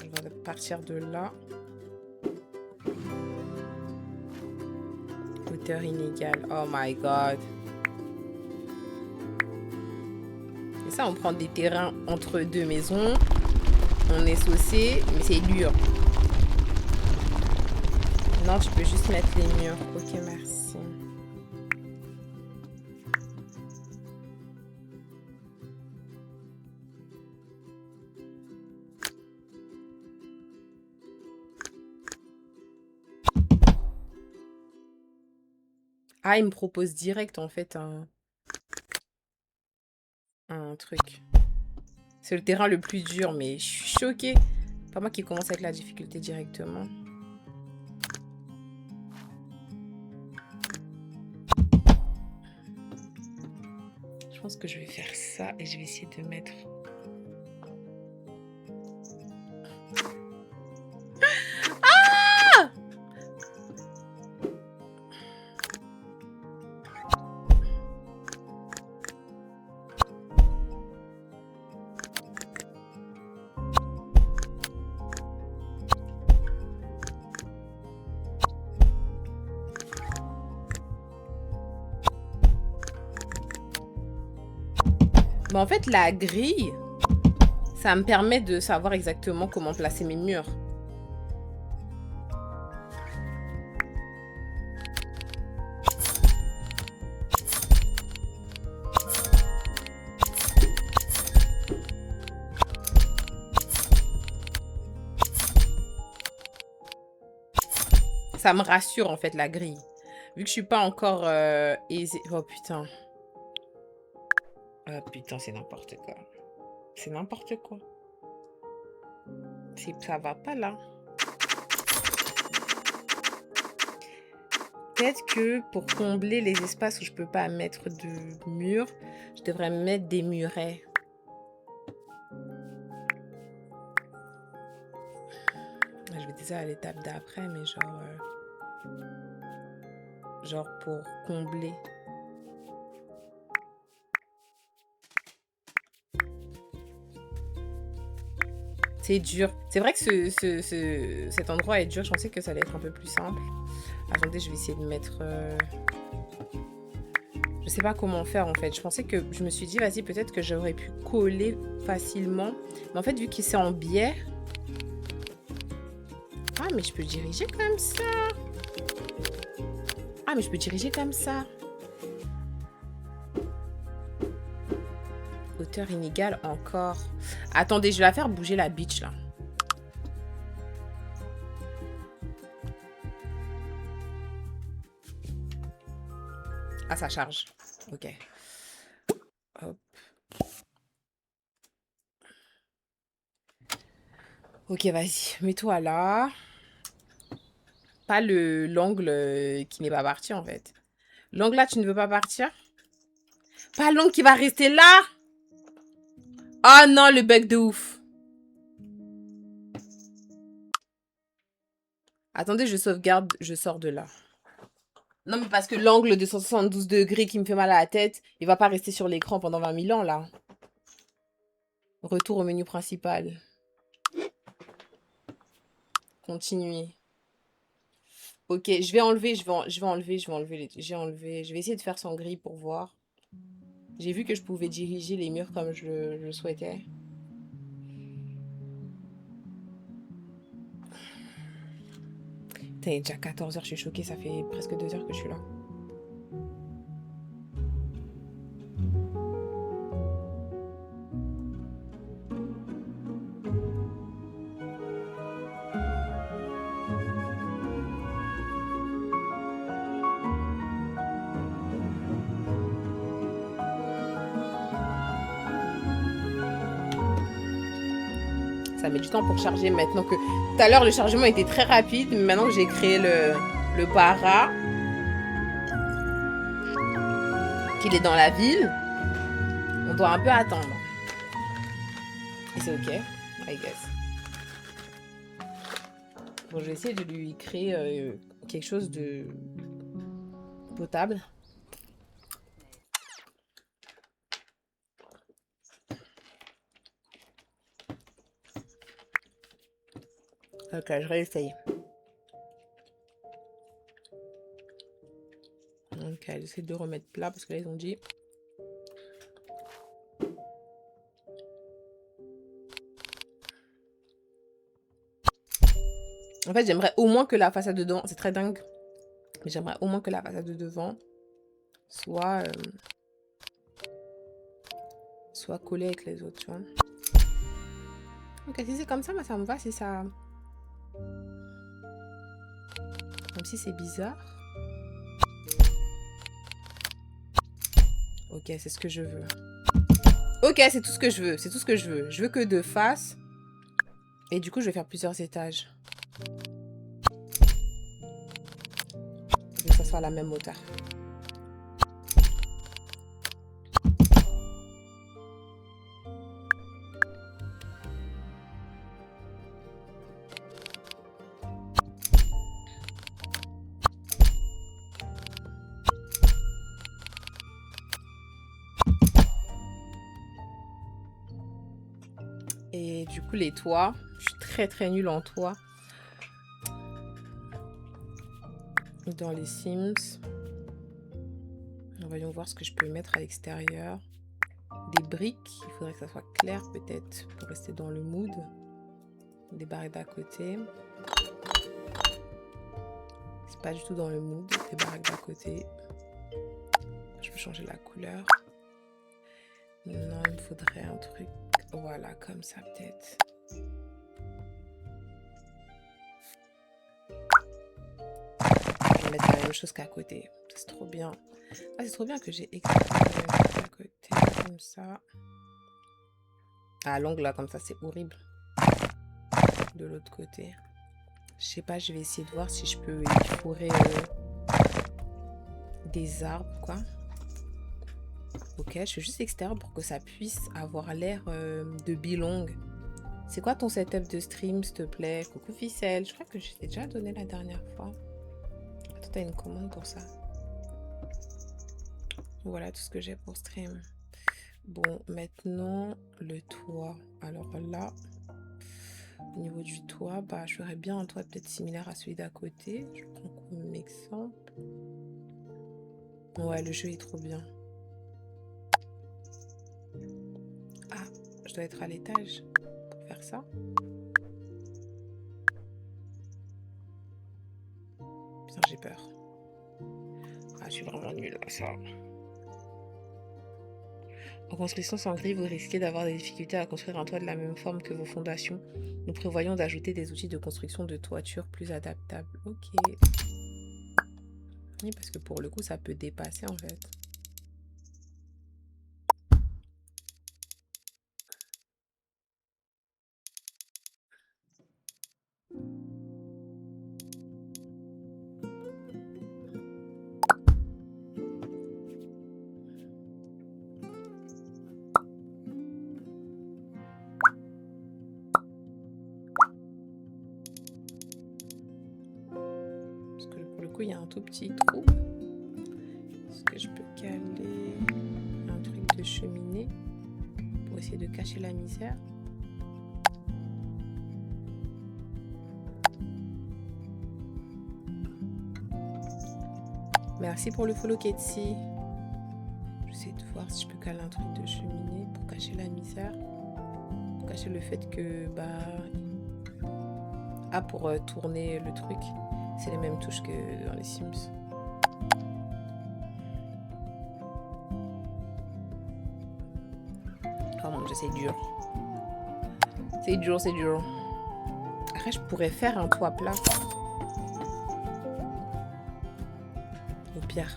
Speaker 1: Je vais partir de là. Hauteur inégale. Oh my god. Et ça, on prend des terrains entre deux maisons. On est saucé, mais c'est dur. Non, tu peux juste mettre les murs. Ok, merci. Ah, il me propose direct, en fait, un truc. C'est le terrain le plus dur, mais je suis choquée. Pas moi qui commence avec la difficulté directement. Je pense que je vais faire ça et je vais essayer de mettre... Mais en fait, la grille, ça me permet de savoir exactement comment placer mes murs. Ça me rassure, en fait, la grille. Vu que je suis pas encore aisée... Oh, putain. Oh, putain, c'est n'importe quoi. C'est n'importe quoi. Ça va pas, là. Peut-être que pour combler les espaces où je peux pas mettre de murs, je devrais mettre des murets. Je vais déjà à l'étape d'après, mais genre pour combler. C'est dur. C'est vrai que cet endroit est dur. Je pensais que ça allait être un peu plus simple. Attendez, je vais essayer de mettre... Je sais pas comment faire en fait. Je me suis dit, vas-y, peut-être que j'aurais pu coller facilement. Mais en fait, vu que c'est en biais... Ah, mais je peux diriger comme ça. Ah, mais je peux diriger comme ça. Hauteur inégale encore. Attendez, je vais la faire bouger la bitch là. Ah, ça charge. Ok. Hop. Ok, vas-y. Mets-toi là. Pas l'angle qui n'est pas parti en fait. L'angle là, tu ne veux pas partir? Pas l'angle qui va rester là? Oh non, le bug de ouf. Attendez, je sauvegarde, je sors de là. Non, mais parce que l'angle de 172 degrés qui me fait mal à la tête, il va pas rester sur l'écran pendant 20 000 ans, là. Retour au menu principal. Continuer. Ok, je vais enlever, je vais essayer de faire sans gris pour voir. J'ai vu que je pouvais diriger les murs comme je le souhaitais. Putain, il est déjà 14 h, je suis choquée, ça fait presque 2 heures que je suis là. Ça met du temps pour charger maintenant que... Tout à l'heure, le chargement était très rapide. Mais maintenant que j'ai créé le para, qu'il est dans la ville, on doit un peu attendre. Et c'est ok, I guess. Bon, je vais essayer de lui créer quelque chose de potable. Ok, je réessaye. Ok, j'essaie de remettre plat parce que là, ils ont dit... En fait, j'aimerais au moins que la façade de devant... C'est très dingue. Mais j'aimerais au moins que la façade de devant soit... soit collée avec les autres, tu vois. Ok, si c'est comme ça, bah, ça me va. Si ça... Même si c'est bizarre. Ok, c'est ce que je veux. Ok, c'est tout ce que je veux. C'est tout ce que je veux. Je veux que de face. Et du coup, je vais faire plusieurs étages. Je veux que ça soit à la même hauteur. Et du coup, les toits, je suis très nulle en toit. Dans les Sims. Voyons voir ce que je peux mettre à l'extérieur. Des briques, il faudrait que ça soit clair peut-être pour rester dans le mood. Des barrettes d'à côté. C'est pas du tout dans le mood, des barrettes d'à côté. Je peux changer la couleur. Non, il me faudrait un truc, voilà, comme ça peut-être. Je vais mettre la même chose qu'à côté. C'est trop bien. Ah, c'est trop bien que j'ai extérieur à côté, comme ça. Ah, l'angle là, comme ça, c'est horrible. De l'autre côté. Je sais pas, je vais essayer de voir si je peux y fourrer des arbres, quoi. Ok, je fais juste extérieur pour que ça puisse avoir l'air de belong. C'est quoi ton setup de stream, s'il te plaît? Coucou Ficelle, je crois que je t'ai déjà donné la dernière fois. Attends, t'as une commande pour ça. Voilà tout ce que j'ai pour stream. Bon, maintenant, le toit. Alors là, au niveau du toit, bah, je ferais bien un toit peut-être similaire à celui d'à côté. Je prends comme exemple. Ouais, le jeu est trop bien. Ah, je dois être à l'étage pour faire ça. Putain, j'ai peur. Ah, je suis vraiment nulle à ça. En construction sans grille, vous risquez d'avoir des difficultés à construire un toit de la même forme que vos fondations. Nous prévoyons d'ajouter des outils de construction de toiture plus adaptables. Ok. Oui, parce que pour le coup, ça peut dépasser en fait. Parce que pour le coup, il y a un tout petit trou. Est-ce que je peux caler un truc de cheminée pour essayer de cacher la misère? Merci pour le follow, Ketsi. J'essaie de voir si je peux caler un truc de cheminée pour cacher la misère. Pour cacher le fait que, bah... Ah, pour tourner le truc. C'est les mêmes touches que dans les Sims. Oh mon dieu, c'est dur. C'est dur, c'est dur. Après, je pourrais faire un toit plat. Au pire,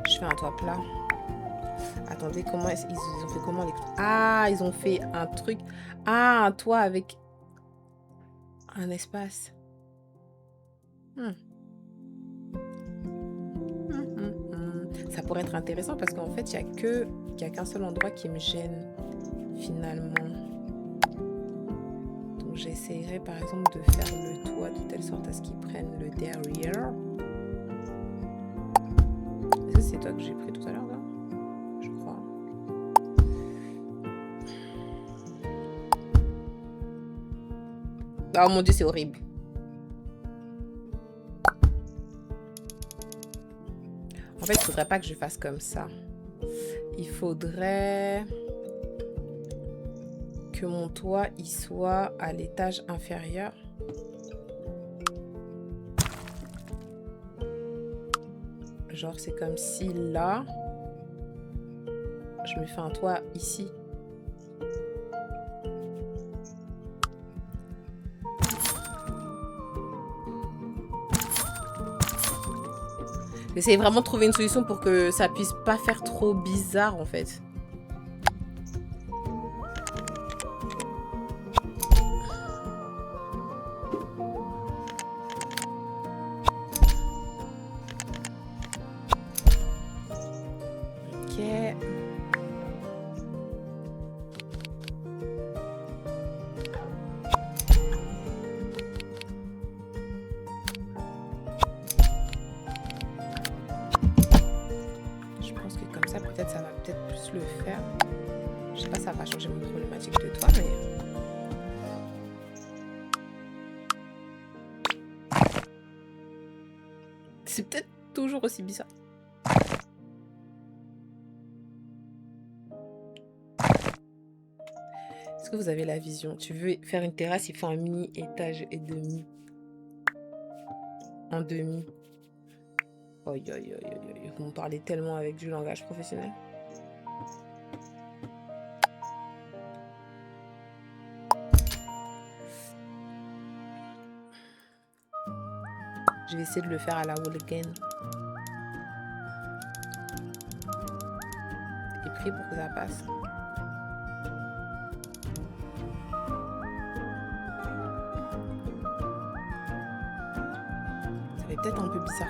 Speaker 1: je fais un toit plat. Attendez, comment ils ont fait comment les... Ah, ils ont fait un truc. Ah, un toit avec Un espace. Ça pourrait être intéressant parce qu'en fait, il n'y a qu'un seul endroit qui me gêne finalement. Donc j'essaierai par exemple de faire le toit de telle sorte à ce qu'ils prennent le derrière. Est-ce que c'est toi que j'ai pris tout à l'heure là? Je crois. Oh mon dieu, c'est horrible. En fait, il faudrait pas que je fasse comme ça. Il faudrait que mon toit il soit à l'étage inférieur. Genre, c'est comme si là, je me fais un toit ici. J'essaie vraiment de trouver une solution pour que ça puisse pas faire trop bizarre en fait. Ok. Ça va peut-être plus le faire. Je sais pas, ça va changer mon problématique de toi, mais... C'est peut-être toujours aussi bizarre. Est-ce que vous avez la vision? Tu veux faire une terrasse, il faut un mini étage et demi. En demi. Aïe, aïe, aïe, aïe. Vous me parlez tellement avec du langage professionnel. Je vais essayer de le faire à la wall again. Et prier pour que ça passe. Ça fait peut-être un peu bizarre.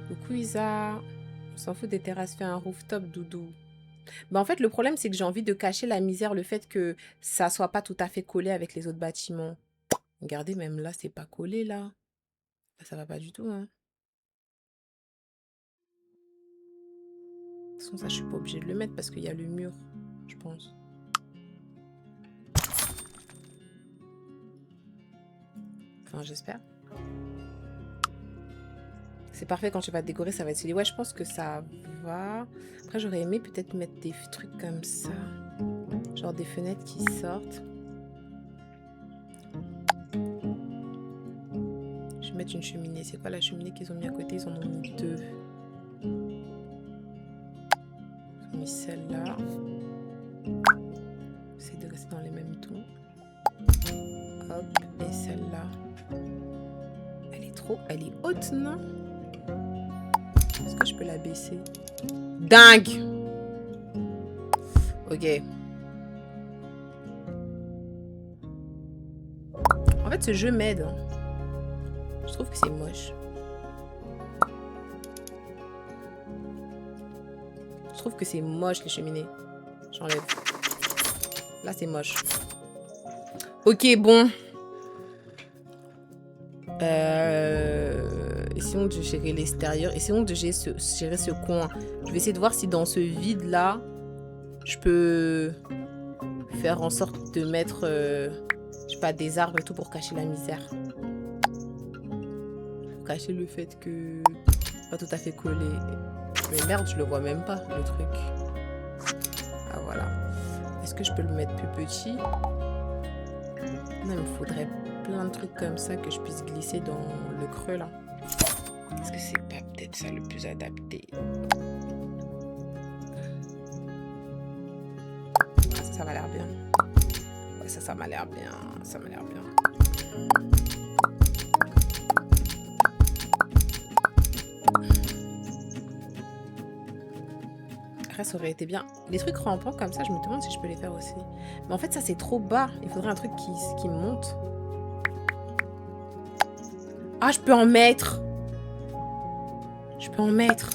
Speaker 1: Coucou Isa. On s'en fout des terrasses, fais un rooftop, doudou. Bah en fait, le problème, c'est que j'ai envie de cacher la misère, le fait que ça soit pas tout à fait collé avec les autres bâtiments. Regardez, même là, c'est pas collé, là. Ça va pas du tout, hein. De toute façon, ça, je suis pas obligée de le mettre parce qu'il y a le mur, je pense. Enfin, j'espère. C'est parfait quand tu vas décorer, ça va être stylé. Ouais, je pense que ça va. Après, j'aurais aimé peut-être mettre des trucs comme ça. Genre des fenêtres qui sortent. Je vais mettre une cheminée. C'est quoi la cheminée qu'ils ont mis à côté? Ils en ont mis deux. Ils ont mis celle-là. J'essaie de rester dans les mêmes tons. Hop, et celle-là. Elle est haute, non? Est-ce que je peux la baisser? Dingue! Ok. En fait, ce jeu m'aide. Je trouve que c'est moche. Je trouve que c'est moche, les cheminées. J'enlève. Là, c'est moche. Ok, bon. Essayons de gérer l'extérieur. Essayons de gérer ce coin. Je vais essayer de voir si dans ce vide-là, je peux faire en sorte de mettre, je sais pas, des arbres et tout pour cacher la misère. Pour cacher le fait que pas tout à fait collé. Mais merde, je le vois même pas, le truc. Ah, voilà. Est-ce que je peux le mettre plus petit? Non, il me faudrait plein de trucs comme ça que je puisse glisser dans le creux là. Est-ce que c'est pas peut-être ça le plus adapté? Ah, ça m'a l'air bien. Ouais, ça m'a l'air bien. Ça m'a l'air bien. Après, ça aurait été bien. Les trucs rampants comme ça, je me demande si je peux les faire aussi. Mais en fait, ça, c'est trop bas. Il faudrait un truc qui monte. Ah, je peux en mettre. Je peux en mettre.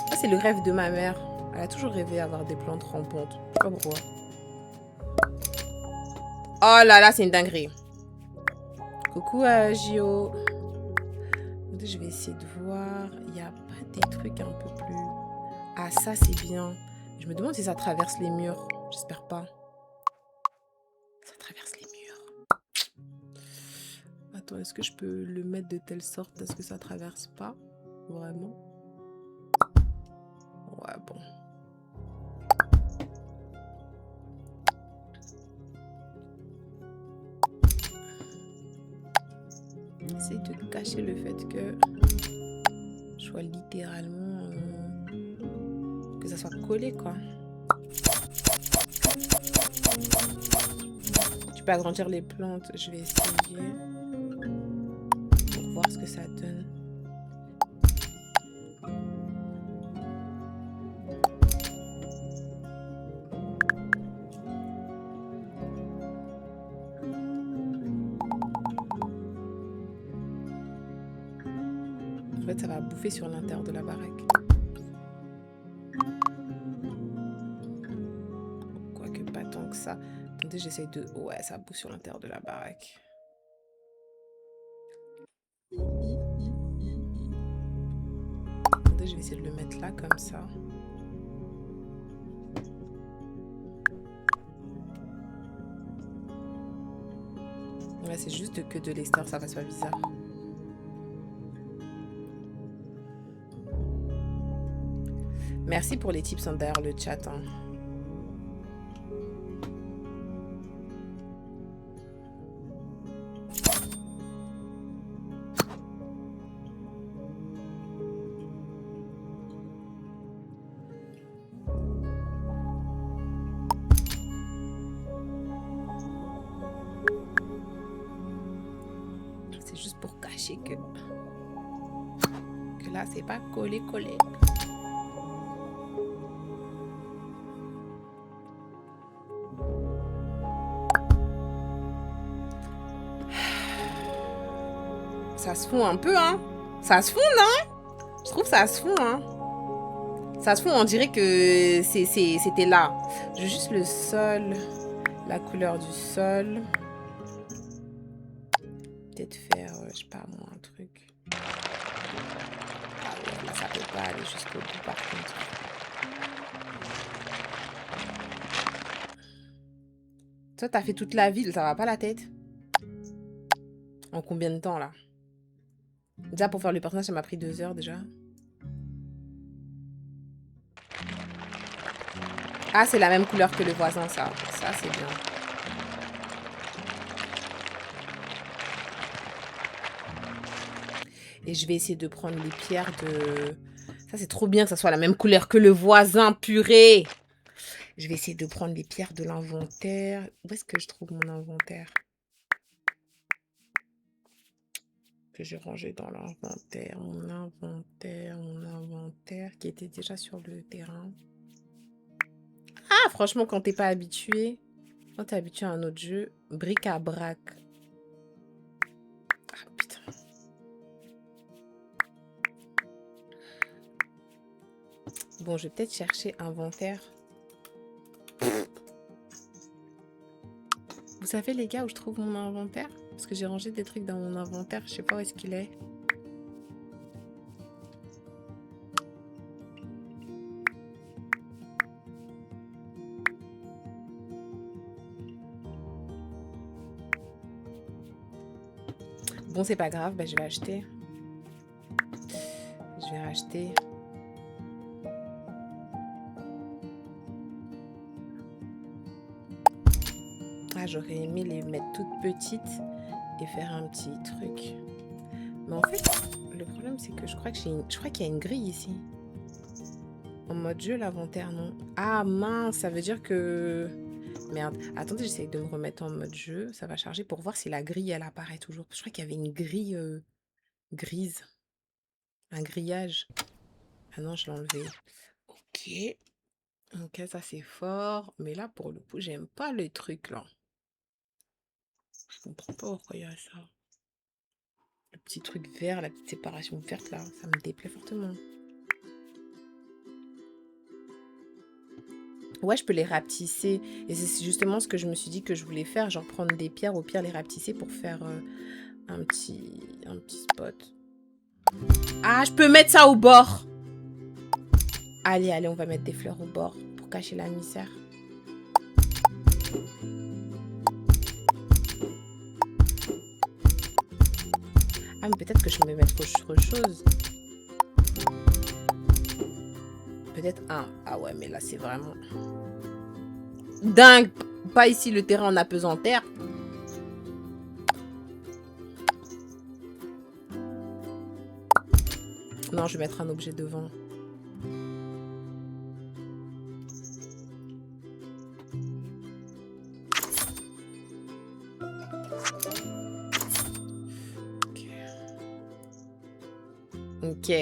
Speaker 1: Ça, c'est le rêve de ma mère. Elle a toujours rêvé d'avoir des plantes rampantes. Je sais pas pourquoi. Oh là là, c'est une dinguerie. Coucou Gio. Je vais essayer de voir. Il n'y a pas des trucs un peu plus... Ah, ça, c'est bien. Je me demande si ça traverse les murs. J'espère pas. Ça traverse les murs. Attends, est-ce que je peux le mettre de telle sorte à ce que ça traverse pas? Vraiment? Ouais, bon. Essaye de cacher le fait que je sois littéralement... que ça soit collé, quoi. Tu peux agrandir les plantes. Je vais essayer pour voir ce que ça donne. En fait, ça va bouffer sur l'intérieur de la baraque. Quoique pas tant que ça. Attendez, j'essaye de... Ouais, ça bouffe sur l'intérieur de la baraque. Attendez, je vais essayer de le mettre là, comme ça. Ouais, c'est juste que de l'extérieur, ça fasse pas bizarre. Merci pour les tips derrière le chat. Hein. C'est juste pour cacher que là, c'est pas collé. Ça se fond un peu, hein. Ça se fond, non? Je trouve que ça se fond, hein. Ça se fond, on dirait que c'était là. Je veux juste le sol, la couleur du sol. Peut-être faire, je sais pas moi, un truc. Ah ouais, là, ça peut pas aller jusqu'au bout, par contre. Toi, t'as fait toute la ville, ça va pas la tête? En combien de temps, là? Déjà, pour faire le personnage, ça m'a pris 2 heures, déjà. Ah, c'est la même couleur que le voisin, ça. Ça, c'est bien. Et je vais essayer de prendre les pierres de... Ça, c'est trop bien que ça soit la même couleur que le voisin, purée. Je vais essayer de prendre les pierres de l'inventaire. Où est-ce que je trouve mon inventaire? Que j'ai rangé dans l'inventaire. Mon inventaire qui était déjà sur le terrain. Ah, franchement, quand t'es pas habitué, quand t'es habitué à un autre jeu, bric-à-brac. Ah, putain. Bon, je vais peut-être chercher inventaire. Vous savez, les gars, où je trouve mon inventaire? Parce que j'ai rangé des trucs dans mon inventaire. Je sais pas où est-ce qu'il est. Bon, c'est pas grave. Ben, je vais acheter. Je vais racheter. Ah, j'aurais aimé les mettre toutes petites et faire un petit truc. Mais en fait, le problème, c'est que je crois qu'il y a une grille ici. En mode jeu, l'inventaire, non? Ah, mince, ça veut dire que... Merde, attendez, j'essaie de me remettre en mode jeu. Ça va charger pour voir si la grille, elle apparaît toujours. Je crois qu'il y avait une grille grise. Un grillage. Ah non, je l'ai enlevé. Ok. Ok. Ok, ça c'est fort. Mais là, pour le coup, j'aime pas le truc là. Je comprends pas pourquoi il y a ça. Le petit truc vert, la petite séparation verte là, ça me déplaît fortement. Ouais, je peux les rapetisser. Et c'est justement ce que je me suis dit que je voulais faire. Genre prendre des pierres, au pire les rapetisser pour faire un petit spot. Ah, je peux mettre ça au bord. Allez, allez, on va mettre des fleurs au bord pour cacher la misère. Ah, mais peut-être que je vais mettre autre chose. Peut-être un. Ah ouais, mais là, c'est vraiment... dingue. Pas ici, le terrain en apesanteur. Non, je vais mettre un objet devant. Ok.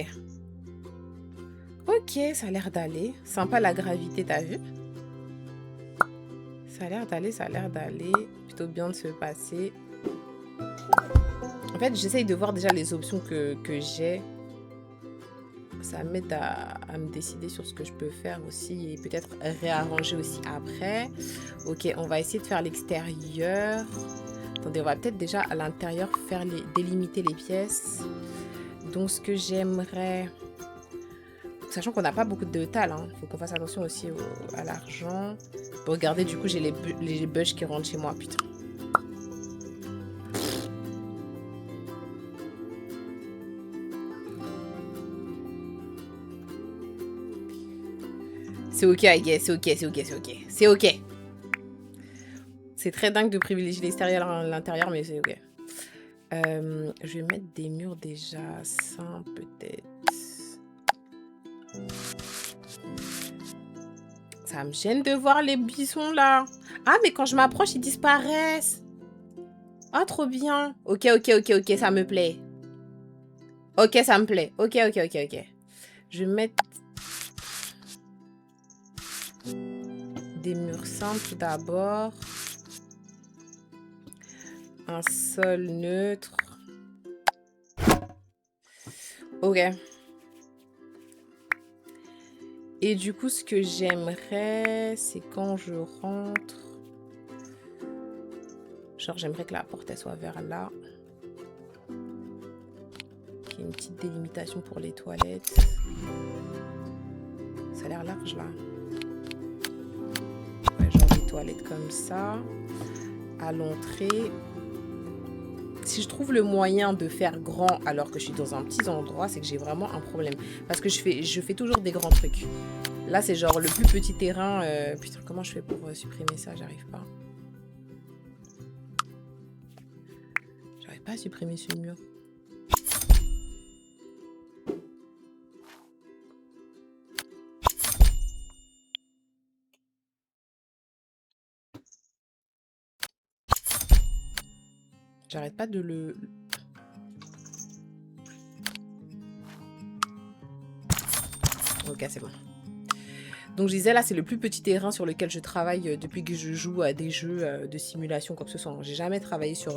Speaker 1: Ok, ça a l'air d'aller. Sympa la gravité, t'as vu? Ça a l'air d'aller, ça a l'air d'aller. Plutôt bien de se passer. En fait, j'essaye de voir déjà les options que j'ai. Ça m'aide à me décider sur ce que je peux faire aussi et peut-être réarranger aussi après. Ok, on va essayer de faire l'extérieur. Attendez, on va peut-être déjà à l'intérieur faire délimiter les pièces. Donc, ce que j'aimerais... Sachant qu'on n'a pas beaucoup de talent, hein. Faut qu'on fasse attention aussi à l'argent. Bon, regardez, du coup, j'ai les bugs qui rentrent chez moi, putain. C'est ok, I guess, c'est ok, c'est ok, c'est ok. C'est ok. C'est très dingue de privilégier l'extérieur à l'intérieur, mais c'est ok. Je vais mettre des murs déjà sains, peut-être. Ça me gêne de voir les buissons, là. Ah, mais quand je m'approche, ils disparaissent. Ah, trop bien. Ok, ok, ok, ok, ça me plaît. Ok, ça me plaît. Ok, ok, ok, ok. Je vais mettre des murs simples d'abord. Un sol neutre. Ok. Et du coup, ce que j'aimerais, c'est quand je rentre... Genre, j'aimerais que la porte, elle soit vers là. Qu'il y ait une petite délimitation pour les toilettes. Ça a l'air large, là. Ouais, genre des toilettes comme ça. À l'entrée. Si je trouve le moyen de faire grand alors que je suis dans un petit endroit, c'est que j'ai vraiment un problème. Parce que je fais toujours des grands trucs. Là, c'est genre le plus petit terrain. Putain, comment je fais pour supprimer ça? J'arrive pas. J'arrive pas à supprimer ce mur. J'arrête pas de le... Ok, c'est bon. Donc je disais, là, c'est le plus petit terrain sur lequel je travaille depuis que je joue à des jeux de simulation, quoi que ce soit. J'ai jamais travaillé sur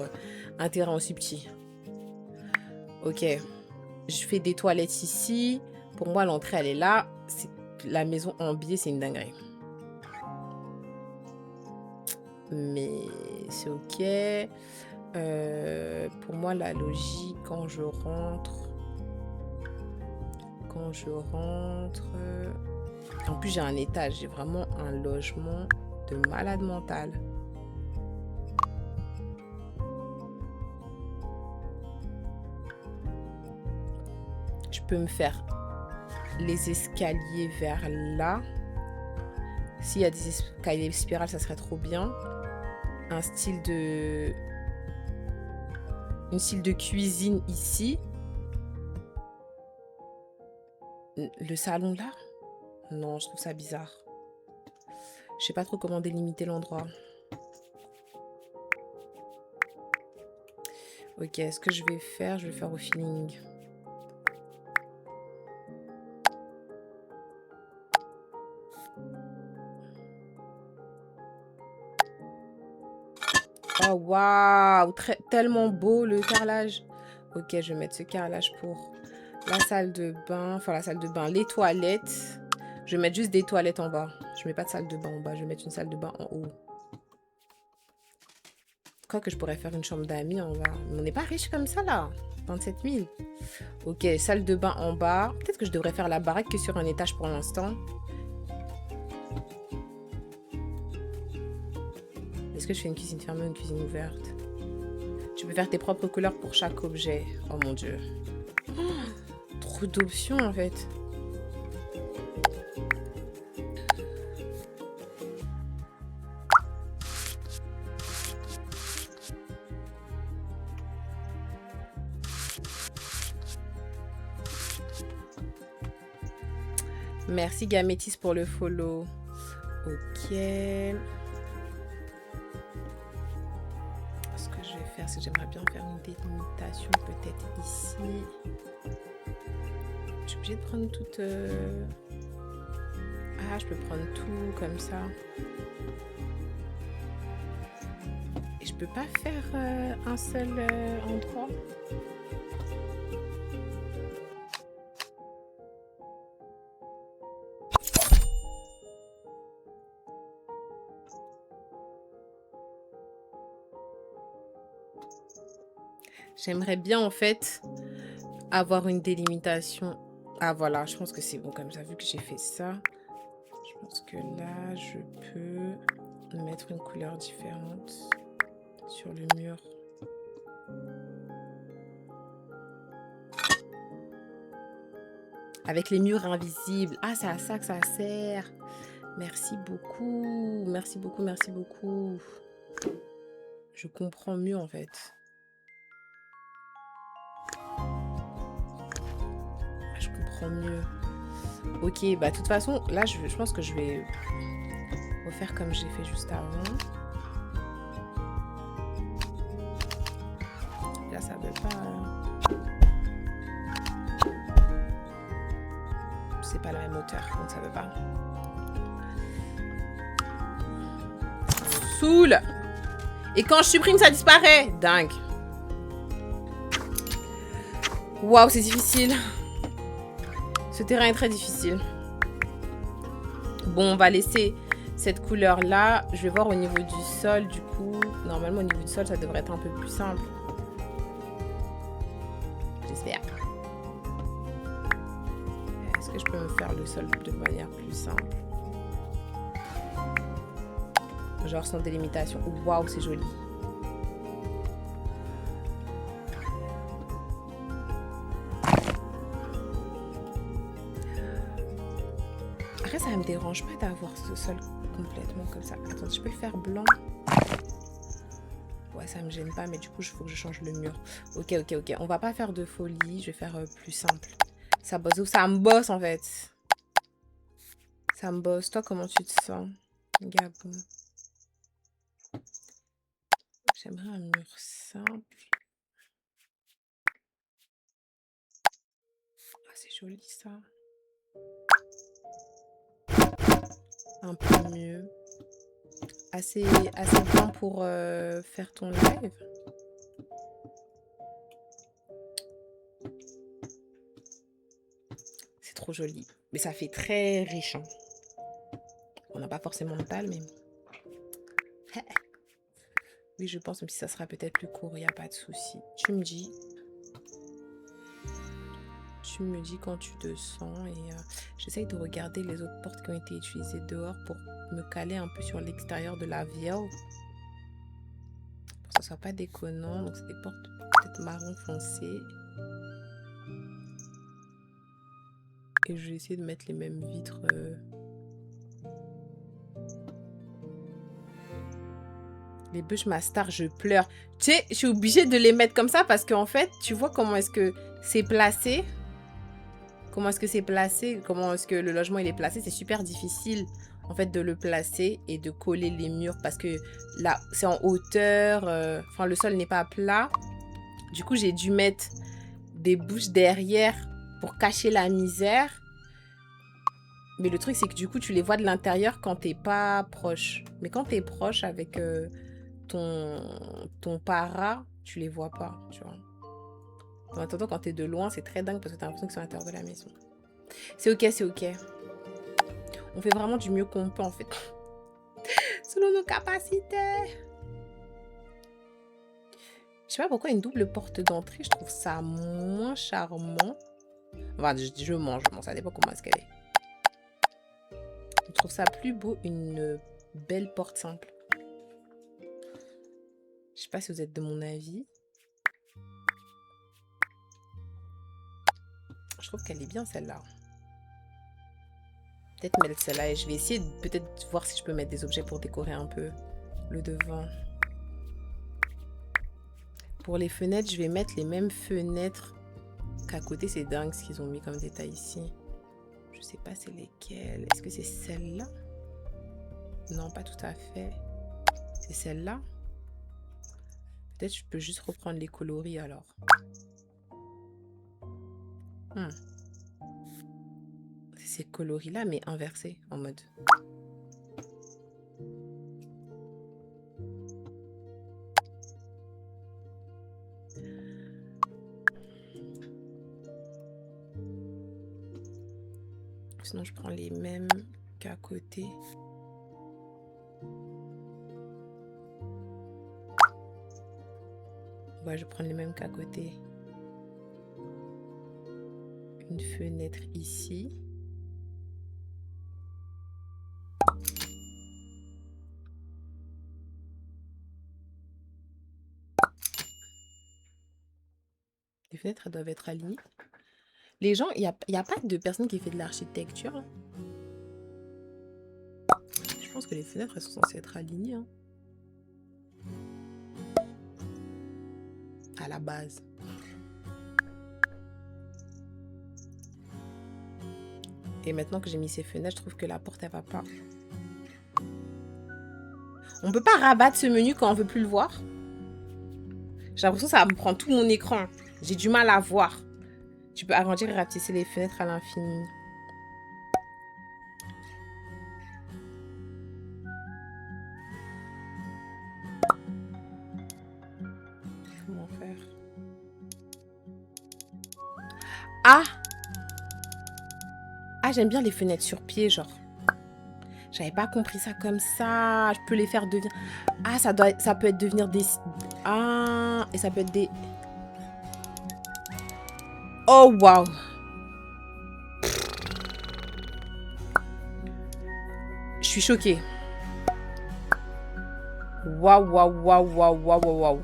Speaker 1: un terrain aussi petit. Ok. Je fais des toilettes ici. Pour moi, l'entrée, elle est là. La maison en biais, c'est une dinguerie. Mais c'est ok. Pour moi, la logique, quand je rentre... En plus, j'ai un étage. J'ai vraiment un logement de malade mental. Je peux me faire les escaliers vers là. S'il y a des escaliers spirales, ça serait trop bien. Une style de cuisine ici. Le salon là? Non, je trouve ça bizarre. Je sais pas trop comment délimiter l'endroit. Ok, ce que je vais faire au feeling. Oh, waouh! Tellement beau, le carrelage. Ok, je vais mettre ce carrelage pour la salle de bain. Enfin, la salle de bain, les toilettes. Je vais mettre juste des toilettes en bas. Je mets pas de salle de bain en bas. Je vais mettre une salle de bain en haut. Je crois que je pourrais faire une chambre d'amis en bas. Mais on n'est pas riche comme ça, là. 27 000. Ok, salle de bain en bas. Peut-être que je devrais faire la baraque que sur un étage pour l'instant. Est-ce que je fais une cuisine fermée ou une cuisine ouverte? Tu peux faire tes propres couleurs pour chaque objet. Oh mon dieu. Oh, trop d'options en fait. Merci Gamétis pour le follow. Ok. Ce que je vais faire, c'est que j'aimerais bien faire une délimitation peut-être ici. Je suis obligée de prendre toute... Ah, je peux prendre tout comme ça. Et je peux pas faire un seul endroit. J'aimerais bien en fait avoir une délimitation. Ah voilà, je pense que c'est bon comme ça, vu que j'ai fait ça. Je pense que là, je peux mettre une couleur différente sur le mur. Avec les murs invisibles. Ah, c'est à ça que ça sert. Merci beaucoup. Merci beaucoup, merci beaucoup. Je comprends mieux en fait. Je comprends mieux. Ok, bah de toute façon, là, je pense que je vais refaire comme j'ai fait juste avant. Là, ça veut pas... C'est pas la même hauteur, donc ça veut pas. Ça me saoule. Et quand je supprime, ça disparaît. Dingue. Waouh, c'est difficile. Ce terrain est très difficile. Bon, on va laisser cette couleur-là. Je vais voir au niveau du sol, du coup. Normalement, au niveau du sol, ça devrait être un peu plus simple. J'espère. Est-ce que je peux me faire le sol de manière plus simple? Genre sans délimitation. Waouh, c'est joli. Après, ça me dérange pas d'avoir ce sol complètement comme ça. Attends, je peux le faire blanc? Ouais, ça me gêne pas, mais du coup, il faut que je change le mur. Ok, ok, ok. On va pas faire de folie. Je vais faire plus simple. Ça bosse. Ça me bosse, en fait. Ça me bosse. Toi, comment tu te sens, Gabon? J'aimerais un mur simple. Ah, c'est joli, ça. Un peu mieux. Assez bien pour faire ton live. C'est trop joli. Mais ça fait très riche. Hein. On n'a pas forcément de dalle, mais... Oui, je pense, même si ça sera peut-être plus court, il n'y a pas de souci. Tu me dis. Tu me dis quand tu te sens. Et j'essaye de regarder les autres portes qui ont été utilisées dehors pour me caler un peu sur l'extérieur de la ville. Pour que ça soit pas déconnant. Donc, c'est des portes peut-être marron foncé. Et je vais essayer de mettre les mêmes vitres. Les bûches Mastar, je pleure. Tu sais, je suis obligée de les mettre comme ça parce qu'en fait, tu vois comment est-ce que c'est placé. Comment est-ce que c'est placé. Comment est-ce que le logement il est placé. C'est super difficile en fait de le placer et de coller les murs parce que là, c'est en hauteur. Enfin, le sol n'est pas plat. Du coup, j'ai dû mettre des bûches derrière pour cacher la misère. Mais le truc, c'est que du coup, tu les vois de l'intérieur quand t'es pas proche. Mais quand t'es proche avec... ton para, tu les vois pas, tu vois. En attendant, quand t'es de loin, c'est très dingue parce que t'as l'impression qu'ils sont à l'intérieur de la maison. C'est ok, c'est ok. On fait vraiment du mieux qu'on peut, en fait. Selon nos capacités. Je sais pas pourquoi une double porte d'entrée, je trouve ça moins charmant. Enfin, je mange, ça dépend comment est-ce qu'elle est. Je trouve ça plus beau une belle porte simple. Je sais pas si vous êtes de mon avis. Je trouve qu'elle est bien celle-là. Peut-être mettre celle-là et je vais essayer de peut-être voir si je peux mettre des objets pour décorer un peu le devant. Pour les fenêtres, je vais mettre les mêmes fenêtres qu'à côté. C'est dingue ce qu'ils ont mis comme détail ici. Je sais pas c'est lesquelles. Est-ce que c'est celle-là? Non, pas tout à fait. C'est celle-là. Peut-être je peux juste reprendre les coloris alors. C'est ces coloris-là, mais inversés en mode. Sinon, je prends les mêmes qu'à côté. Ouais, je prends les mêmes qu'à côté. Une fenêtre ici. Les fenêtres, elles doivent être alignées. Les gens, il n'y a pas de personne qui fait de l'architecture. Je pense que les fenêtres, elles sont censées être alignées. Hein. À la base. Et maintenant que j'ai mis ces fenêtres, je trouve que la porte, elle va pas. On peut pas rabattre ce menu quand on veut plus le voir. J'ai l'impression que ça me prend tout mon écran. J'ai du mal à voir. Tu peux agrandir et rapetisser les fenêtres à l'infini. Comment faire? Ah! Ah, j'aime bien les fenêtres sur pied, genre. J'avais pas compris ça comme ça. Je peux les faire devenir... Ah, ça peut être devenir des... Ah, et ça peut être des... Oh, waouh! Je suis choquée. Waouh, waouh, waouh, waouh, waouh, waouh.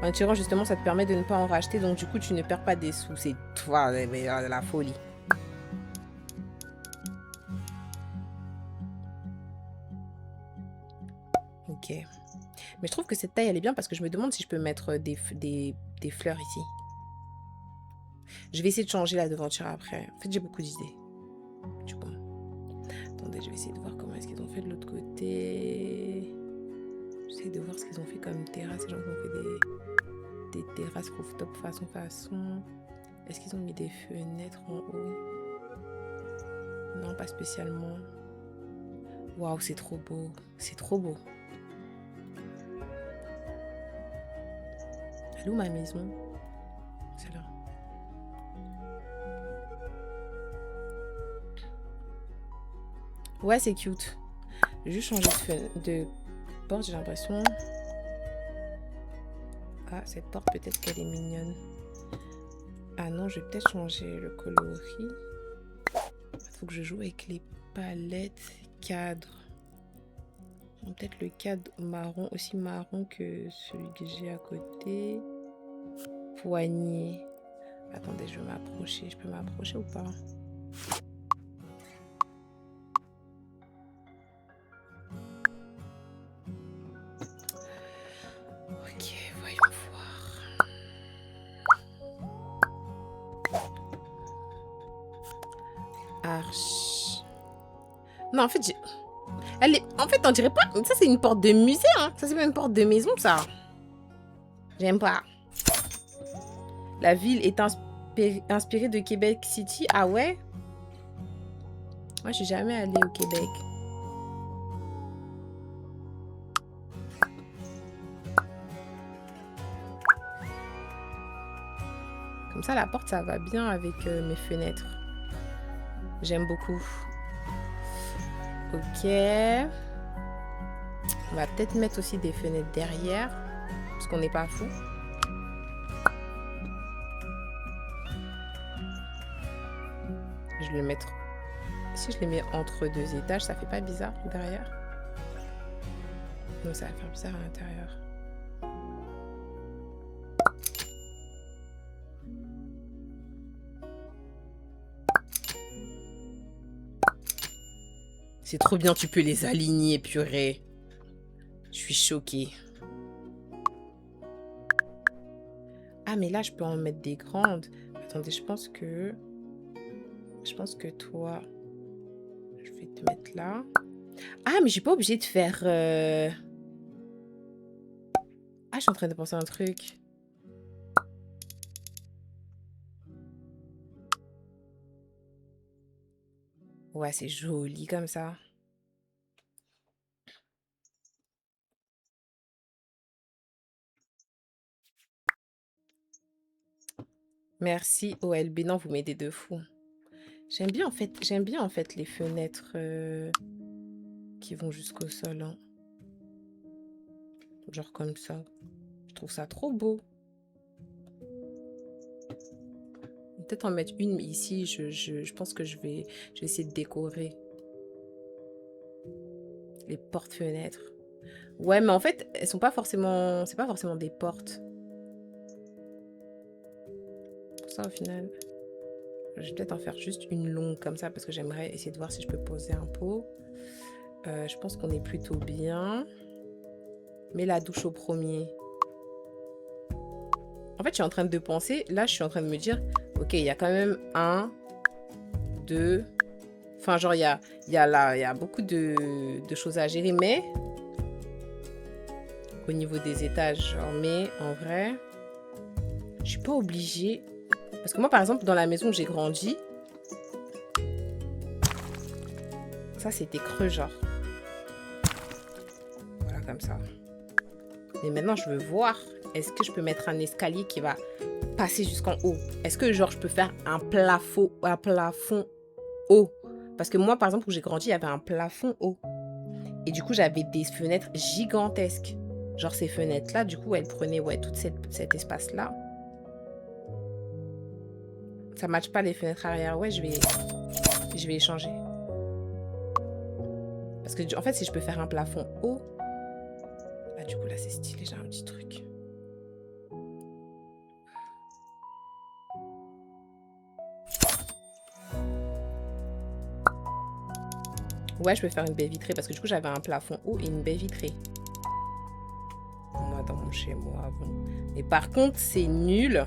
Speaker 1: En tirant, justement, ça te permet de ne pas en racheter. Donc, du coup, tu ne perds pas des sous. C'est toi, la folie. Ok. Mais je trouve que cette taille, elle est bien parce que je me demande si je peux mettre des fleurs ici. Je vais essayer de changer la devanture après. En fait, j'ai beaucoup d'idées. Du coup. Attendez, je vais essayer de voir comment est-ce qu'ils ont fait de l'autre côté. J'essaie de voir ce qu'ils ont fait comme terrasse. Les gens qui ont fait des terrasses rooftop façon. Est-ce qu'ils ont mis des fenêtres en haut? Non, pas spécialement. Waouh, c'est trop beau. C'est trop beau. Elle est où ma maison? C'est là. Ouais, c'est cute. J'ai juste changé de porte, j'ai l'impression. Ah, cette porte, peut-être qu'elle est mignonne. Ah non, je vais peut-être changer le coloris. Il faut que je joue avec les palettes cadres. Peut-être le cadre marron, aussi marron que celui que j'ai à côté. Poignée. Attendez, je vais m'approcher. Je peux m'approcher ou pas? Ok, voyons voir. Arche. Non, en fait, j'ai... Elle est... En fait, on dirait pas... Ça, c'est une porte de musée, hein. Ça, c'est pas une porte de maison, ça. J'aime pas. La ville est inspiré de Québec City. Ah ouais? Moi, je suis jamais allée au Québec. Comme ça, la porte, ça va bien avec mes fenêtres. J'aime beaucoup. Ok. On va peut-être mettre aussi des fenêtres derrière. Parce qu'on n'est pas fou. Je vais le mettre... Si je les mets entre deux étages, ça fait pas bizarre derrière? Non, ça va faire bizarre à l'intérieur. C'est trop bien, tu peux les aligner, purée. Je suis choquée. Ah, mais là, je peux en mettre des grandes. Attendez, je pense que toi... Je vais te mettre là. Ah, mais je suis pas obligée de faire... Ah, je suis en train de penser à un truc. Ouais, c'est joli comme ça. Merci OLB. Non, vous m'aidez de fou. J'aime bien en fait les fenêtres qui vont jusqu'au sol. Hein. Genre comme ça. Je trouve ça trop beau. Peut-être en mettre une ici. Je pense que je vais essayer de décorer les portes-fenêtres. Ouais, mais en fait, elles sont pas forcément... C'est pas forcément des portes. Pour ça, au final... Je vais peut-être en faire juste une longue comme ça parce que j'aimerais essayer de voir si je peux poser un pot. Je pense qu'on est plutôt bien. Mets la douche au premier. En fait, je suis en train de penser. Là, je suis en train de me dire, ok, il y a quand même un, deux... Enfin, genre, il y a beaucoup de choses à gérer. Mais, au niveau des étages, genre, mais en vrai, je suis pas obligée. Parce que moi, par exemple, dans la maison où j'ai grandi, ça, c'était creux, genre. Voilà, comme ça. Mais maintenant, je veux voir, est-ce que je peux mettre un escalier qui va passer jusqu'en haut? Est-ce que, genre, je peux faire un plafond haut? Parce que moi, par exemple, où j'ai grandi, il y avait un plafond haut. Et du coup, j'avais des fenêtres gigantesques. Genre, ces fenêtres-là, du coup, elles prenaient ouais, tout cet espace-là. Ça ne matche pas les fenêtres arrière. Ouais, je vais échanger. Parce que, en fait, si je peux faire un plafond haut... Bah, du coup, là, c'est stylé. J'ai un petit truc. Ouais, je peux faire une baie vitrée. Parce que, du coup, j'avais un plafond haut et une baie vitrée. Moi, dans mon chez-moi, bon. Mais par contre, c'est nul.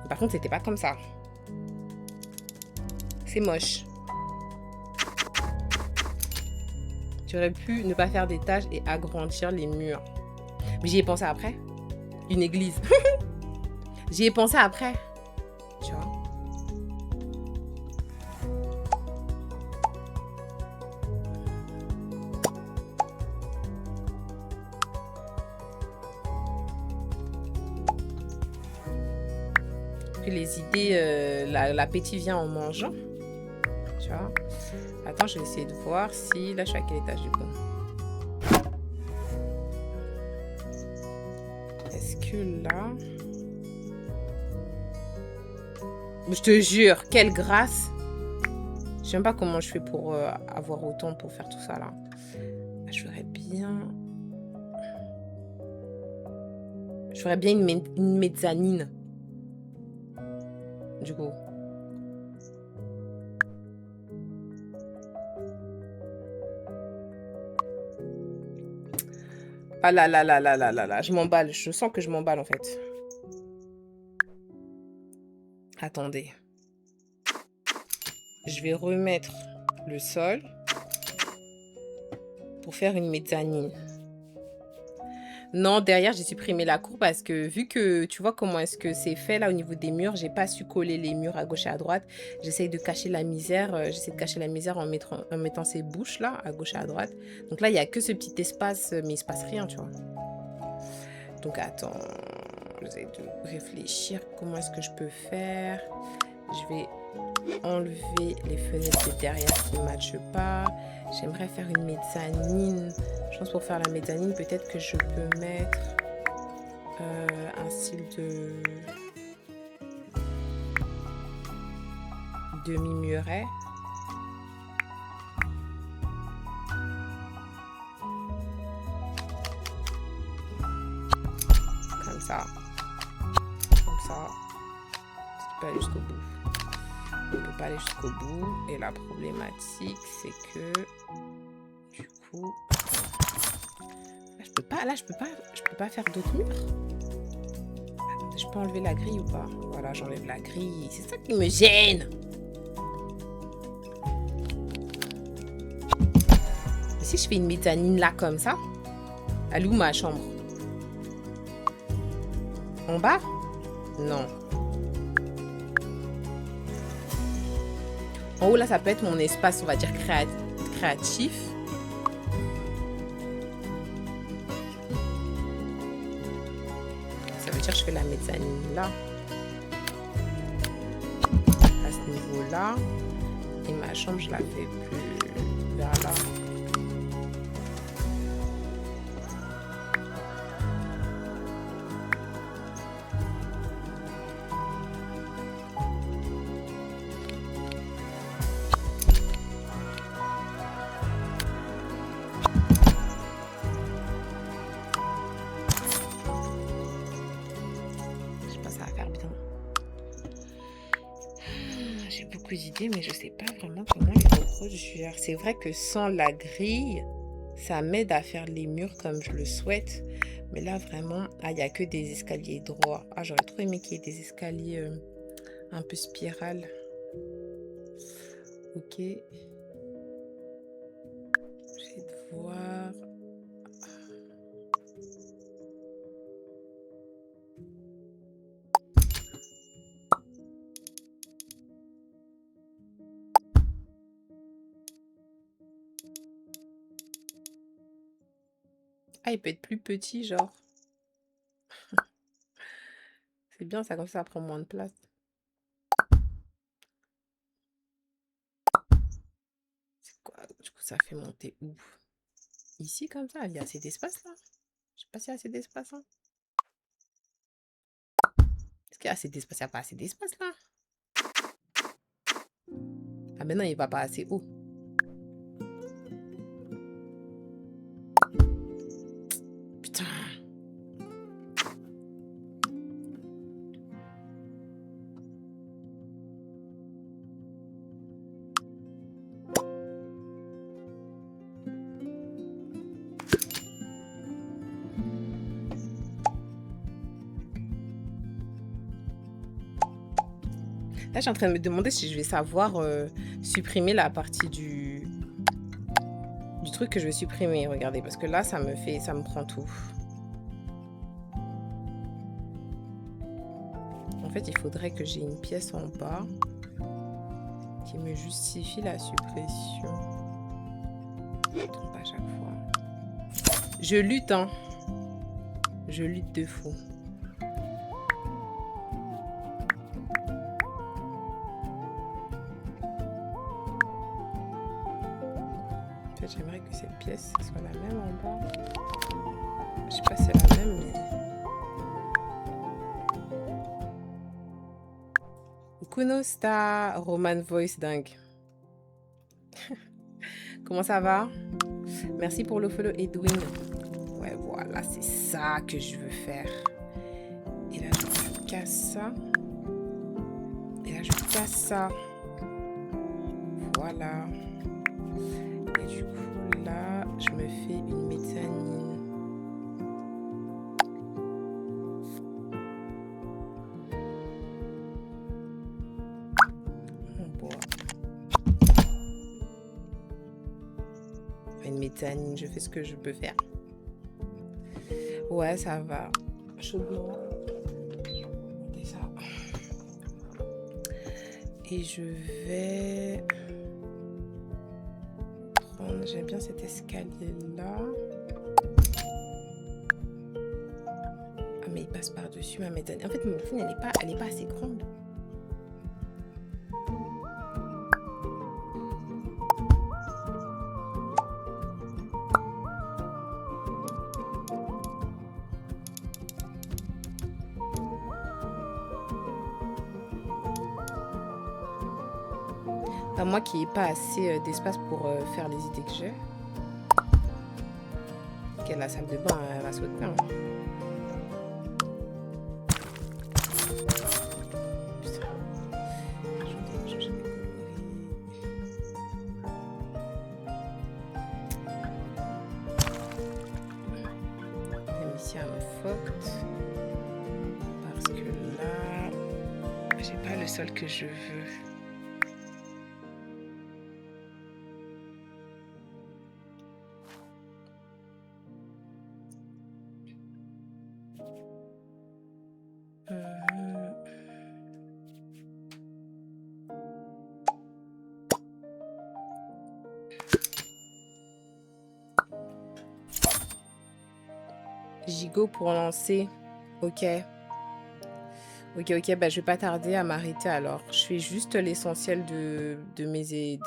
Speaker 1: Par contre, c'était pas comme ça. C'est moche. J'aurais pu ne pas faire d'étage et agrandir les murs. Mais j'y ai pensé après. Une église. J'y ai pensé après. Tu vois. Puis les idées, l'appétit vient en mangeant. Tu vois. Attends, je vais essayer de voir si... Là, je suis à quel étage du coup? Est-ce que là... Je te jure, quelle grâce! Je sais même pas comment je fais pour avoir autant pour faire tout ça là. Je ferais bien... Je ferais bien une mezzanine. Du coup. Ah là là là là là là là. Je m'emballe. Je sens que je m'emballe en fait. Attendez. Je vais remettre le sol pour faire une mezzanine. Non, derrière, j'ai supprimé la cour parce que vu que tu vois comment est-ce que c'est fait là au niveau des murs, j'ai pas su coller les murs à gauche et à droite. J'essaye de cacher la misère. J'essaie de cacher la misère en mettant ces bouches là à gauche et à droite. Donc là, il y a que ce petit espace, mais il se passe rien, tu vois. Donc attends, j'essaie de réfléchir comment est-ce que je peux faire. Je vais enlever les fenêtres de derrière qui ne matchent pas. J'aimerais faire une mezzanine. Je pense pour faire la mezzanine, peut-être que je peux mettre un style de demi-muret. Comme ça. Comme ça. Je peux aller jusqu'au bout. On ne peut pas aller jusqu'au bout. Et la problématique, c'est que du coup... Là, je peux pas faire d'autres murs. Attendez, je peux enlever la grille ou pas? Voilà, j'enlève la grille. C'est ça qui me gêne. Et si je fais une mezzanine là, comme ça? Elle est où ma chambre? En bas? Non. En haut, là, ça peut être mon espace, on va dire, créatif. Ça veut dire que je fais la mezzanine là. À ce niveau-là. Et ma chambre, je la fais plus vers là. Idées, mais je sais pas vraiment comment les reproduire. C'est vrai que sans la grille, ça m'aide à faire les murs comme je le souhaite. Mais là, vraiment, il n'y a que des escaliers droits. Ah, j'aurais trop aimé qu'il y ait des escaliers un peu spirales. Ok. J'essaie de voir. Ah, il peut être plus petit, genre. C'est bien, ça, comme ça prend moins de place. C'est quoi? Du coup, ça fait monter où? Ici, comme ça, il y a assez d'espace, là? Je sais pas s'il y a assez d'espace, hein. Est-ce qu'il y a assez d'espace? Il n'y a pas assez d'espace, là? Ah, mais non, il va pas assez haut. Putain. Là, je suis en train de me demander si je vais savoir supprimer la partie du truc que je vais supprimer. Regardez, parce que là, ça me prend tout. En fait, il faudrait que j'ai une pièce en bas qui me justifie la suppression. Attends, pas à chaque fois. Je lutte, hein. Je lutte de fou. J'aimerais que cette pièce soit la même en bas. Je sais pas si c'est la même, mais... Kunosta, Roman Voice dingue. Comment ça va? Merci pour le follow, Edwin. Ouais, voilà, c'est ça que je veux faire. Et là, je casse ça. Et là, je casse ça. Voilà. Et du coup, là, je me fais une mezzanine. Une mezzanine, je fais ce que je peux faire. Ouais, ça va. Chaudement. C'est ça. Et je vais prendre... J'aime bien cet escalier-là. Ah, mais il passe par-dessus ma méthode. En fait, ma méthode, elle est pas assez grande. Enfin, moi qui n'ai pas assez d'espace pour faire les idées que j'ai. Ok, la salle de bain, elle va sauter. Hein. Parce que là, j'ai pas le sol que je veux. Gigot pour lancer. Ok. Ok, bah je vais pas tarder à m'arrêter alors. Je fais juste l'essentiel de mes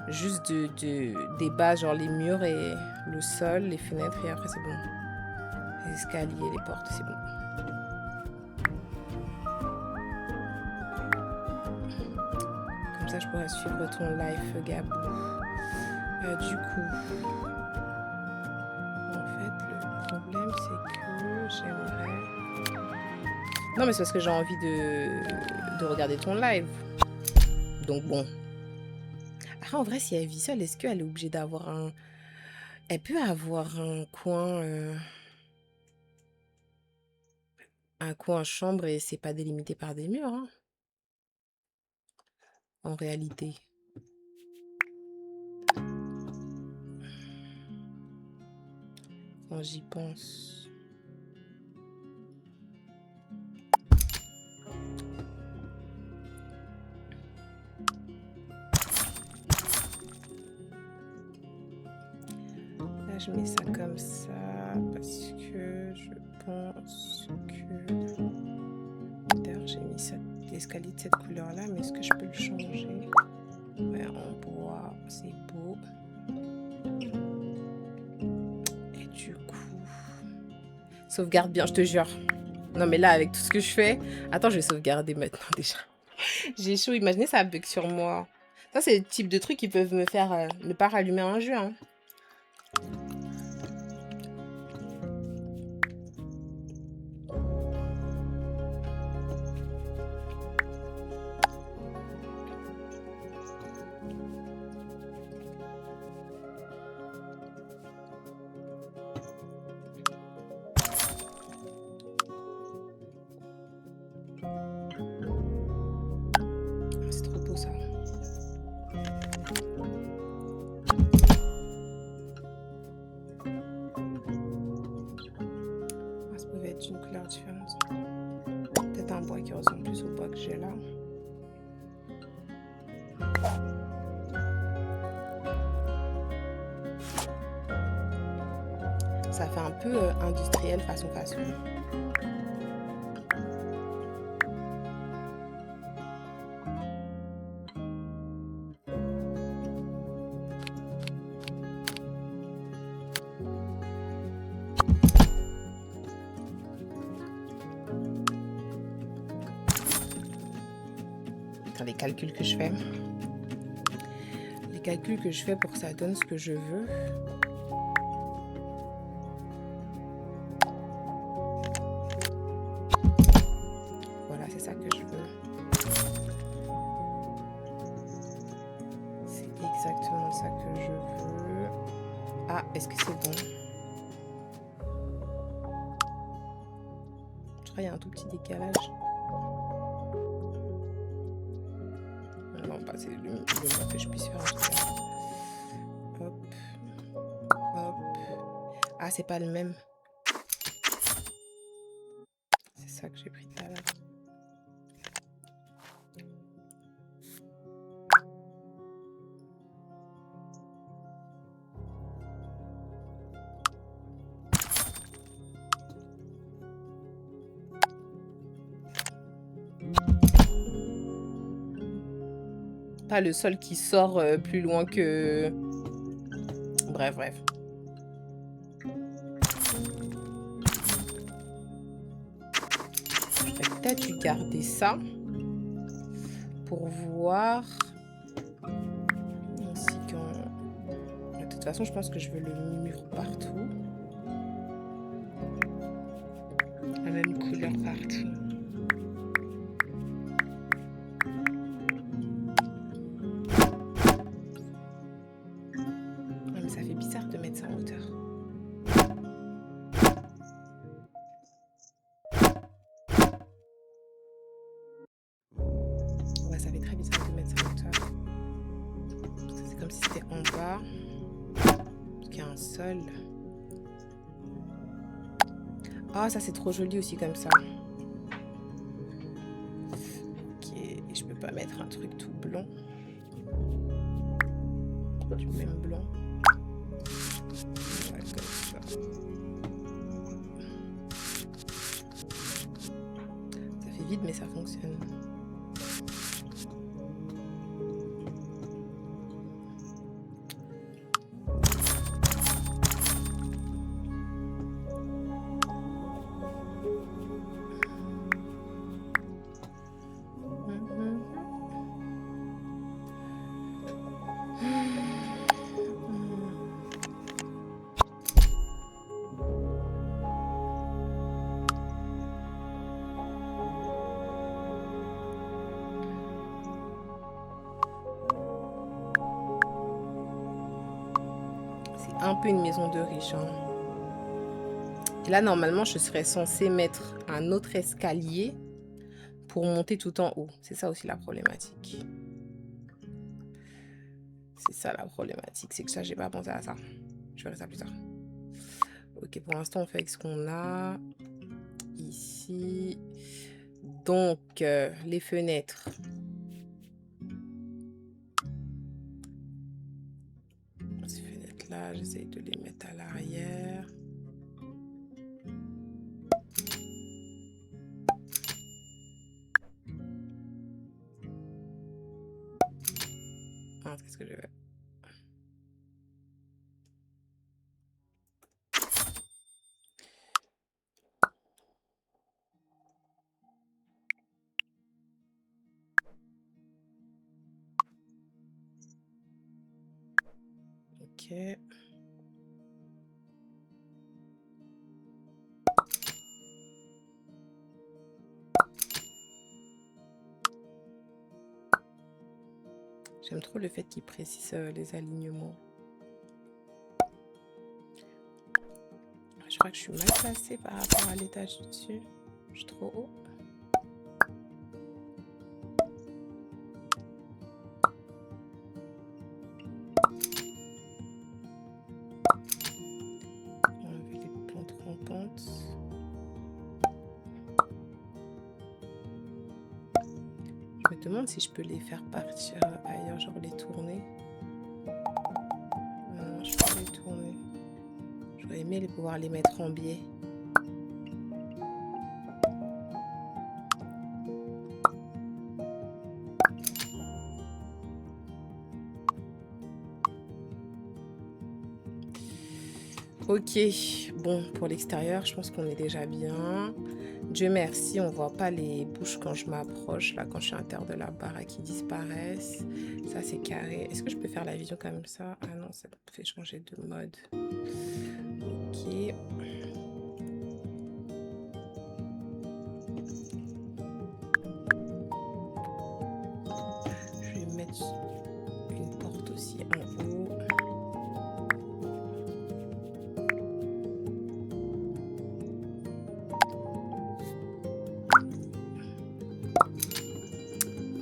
Speaker 1: juste des bases, genre les murs et le sol, les fenêtres, et après c'est bon. Les escaliers, les portes, c'est bon. Comme ça je pourrais suivre ton live, Gabou. Du coup, en fait, le problème c'est que j'aimerais... Non, mais c'est parce que j'ai envie de regarder ton live. Donc bon. Ah, en vrai, si elle vit seule, est-ce qu'elle est obligée d'avoir un... Elle peut avoir un coin chambre et c'est pas délimité par des murs, hein, en réalité. Quand j'y pense. Là, je mets ça comme ça parce que je pense que... D'ailleurs, j'ai mis l'escalier de cette couleur-là, mais est-ce que je peux le changer? Ouais, en bois, c'est beau. Et du coup... Sauvegarde bien, je te jure. Non, mais là, avec tout ce que je fais... Attends, je vais sauvegarder maintenant, déjà. J'ai chaud, imaginez ça bug sur moi. Ça, c'est le type de trucs qui peuvent me faire ne pas rallumer un jeu, hein. C'est trop beau, ça. Ça pouvait être une couleur différente. Peut-être un bois qui ressemble plus au bois que j'ai là. Ça fait un peu industriel façon. Les calculs que je fais. Les calculs que je fais pour que ça donne ce que je veux. Voilà, c'est ça que je veux. C'est exactement ça que je veux. Ah, est-ce que c'est bon? Je crois qu'il y a un tout petit décalage. Non, bah c'est le moins que je puisse faire. Hop. Hop. Ah, c'est pas le même. ça que j'ai pris tout à l'heure. Pas le sol qui sort plus loin que... Bref, bref. Je vais peut-être lui garder ça pour voir ainsi quand... De toute façon, je pense que je veux le mur partout. La même couleur partout. Non, mais ça fait bizarre de mettre ça en hauteur. Ouais, ça fait très bizarre de mettre ça en hauteur. C'est comme si c'était en bas. Parce qu'il y a un sol. Ah, ça c'est trop joli aussi comme ça. Ok, et je peux pas mettre un truc tout blanc. Du même blanc. Ouais, comme ça. Ça fait vide mais ça fonctionne. Un peu une maison de riche. Hein. Et là, normalement, je serais censée mettre un autre escalier pour monter tout en haut. C'est ça aussi la problématique. C'est ça la problématique. C'est que ça, j'ai pas pensé à ça. Je verrai ça plus tard. Ok, pour l'instant, on fait avec ce qu'on a ici. Donc, les fenêtres. Ces fenêtres-là, j'essaye de les mettre à l'arrière. Ah, qu'est-ce que je veux? Ok. J'aime trop le fait qu'il précise les alignements. Je crois que je suis mal placée par rapport à l'étage dessus. Je suis trop haut. Enlever les plantes rampantes. Je me demande si je peux les faire partir ailleurs, genre les tourner. Non, je peux les tourner. J'aurais aimé pouvoir les mettre en biais. Ok, bon, pour l'extérieur, je pense qu'on est déjà bien. Dieu merci, on voit pas les bouches quand je m'approche, là, quand je suis à l'intérieur de la baraque, qui disparaissent. Ça, c'est carré. Est-ce que je peux faire la vision comme ça? Ah non, ça fait changer de mode. Ok. Je vais mettre une porte aussi en haut.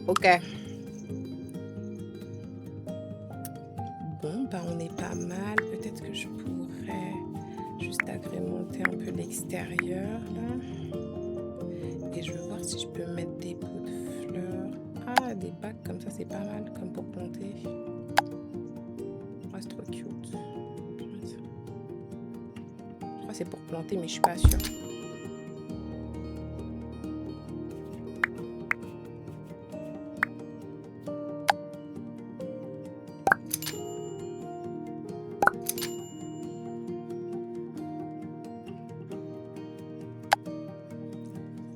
Speaker 1: Ok. Bon, bah on est pas mal. Peut-être que je pourrais juste agrémenter un peu l'extérieur, là. Et je veux voir si je peux mettre des pots de fleurs. Ah, des bacs comme ça, c'est pas mal, comme pour planter. Ah, c'est trop cute. Je crois que c'est pour planter, mais je suis pas sûre.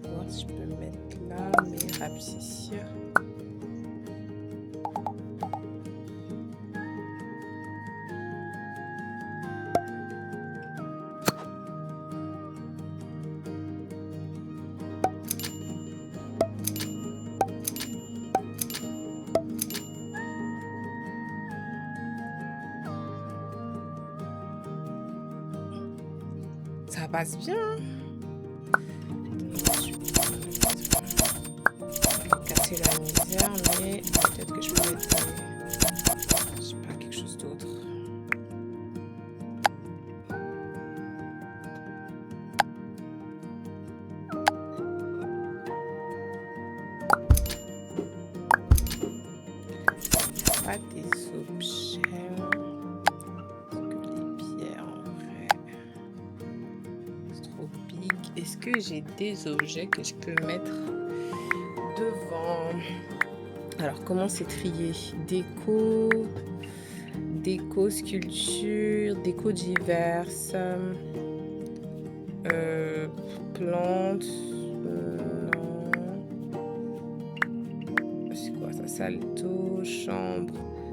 Speaker 1: Voir si je peux mettre là, mais rapetissir. Ça passe bien. Casser la misère, mais peut-être que je peux mettre, je sais pas, quelque chose d'autre. Pas des objets. Est-ce que j'ai des objets que je peux mettre devant? Alors, comment c'est trié? Déco, sculpture, déco diverses, plantes, non. C'est quoi ça? Salto,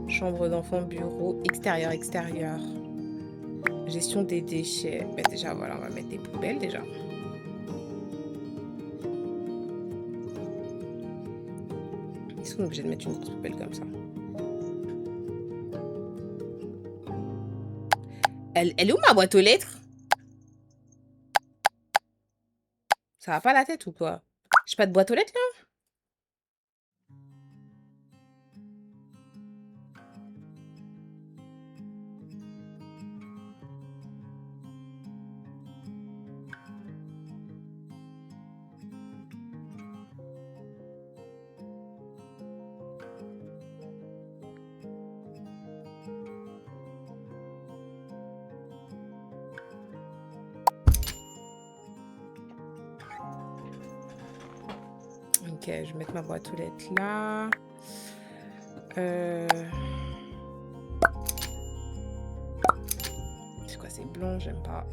Speaker 1: chambre d'enfant, bureau, extérieur. Gestion des déchets. Ben déjà, voilà, on va mettre des poubelles déjà. Ils sont obligés de mettre une grosse poubelle comme ça. Elle est où ma boîte aux lettres? Ça va pas la tête ou quoi? J'ai pas de boîte aux lettres là? Ok, je vais mettre ma boîte aux lettres là. C'est quoi, c'est blond, j'aime pas.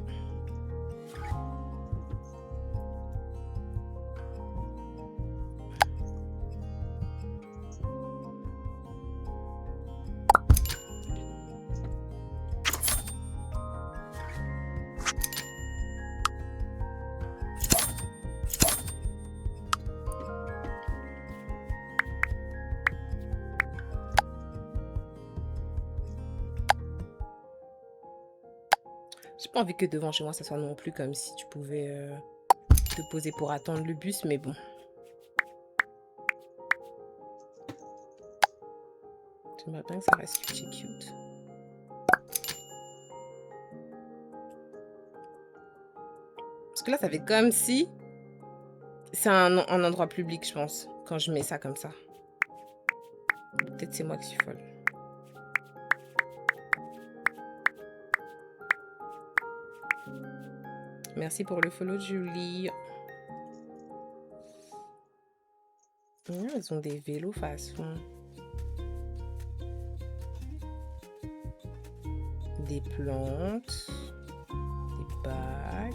Speaker 1: J'ai pas envie que devant chez moi ça soit non plus comme si tu pouvais te poser pour attendre le bus, mais bon. J'aimerais bien que ça reste cute. Parce que là, ça fait comme si c'est un endroit public, je pense, quand je mets ça comme ça. Peut-être c'est moi qui suis folle. Merci pour le follow, Julie. Ils ont des vélos façon. Des plantes. Des bacs.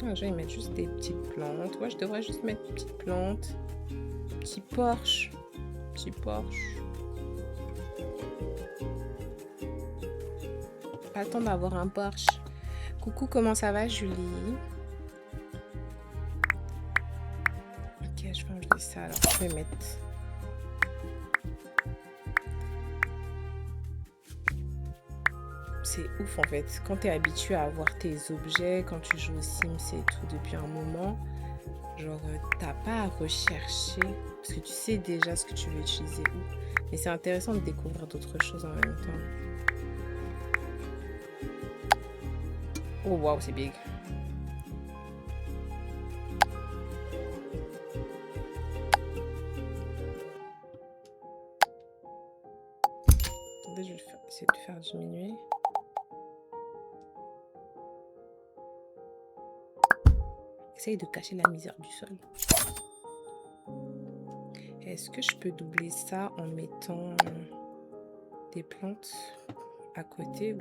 Speaker 1: Ah, je vais mettre juste des petites plantes. Ouais, je devrais juste mettre des petites plantes. Petit Porsche. Pas le temps d'avoir un Porsche. Coucou, comment ça va, Julie? Ok, je vais enlever ça. Alors, je vais mettre... C'est ouf, en fait. Quand tu es habitué à avoir tes objets, quand tu joues aux Sims et tout depuis un moment, genre, t'as pas à rechercher, parce que tu sais déjà ce que tu veux utiliser où. Mais c'est intéressant de découvrir d'autres choses en même temps. Oh, waouh, c'est big. Attendez, je vais essayer de le faire diminuer. Essaye de cacher la misère du sol. Est-ce que je peux doubler ça en mettant des plantes à côté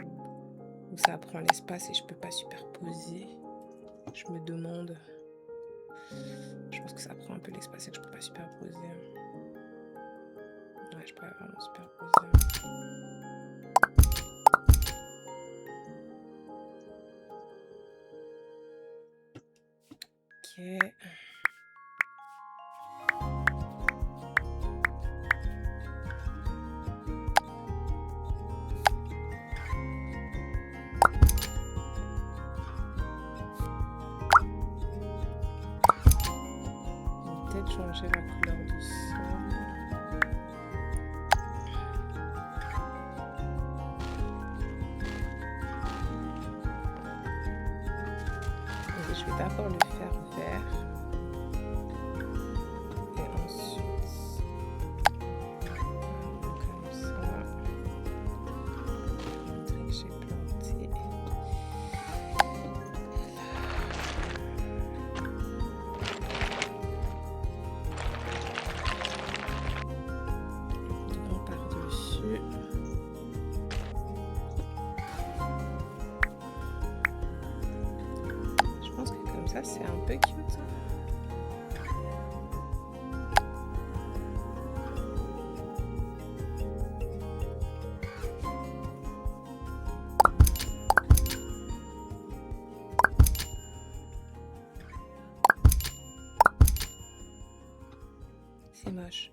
Speaker 1: où ça prend l'espace et je peux pas superposer? Je me demande. Je pense que ça prend un peu l'espace et que je peux pas superposer. Ouais, je peux pas vraiment superposer. Ok. Peut-être changer la couleur du sol. Et je vais d'abord le faire vert. Et ensuite, comme ça. Montrer que j'ai planté. Par-dessus. Je pense que comme ça, c'est un peu cute. C'est moche.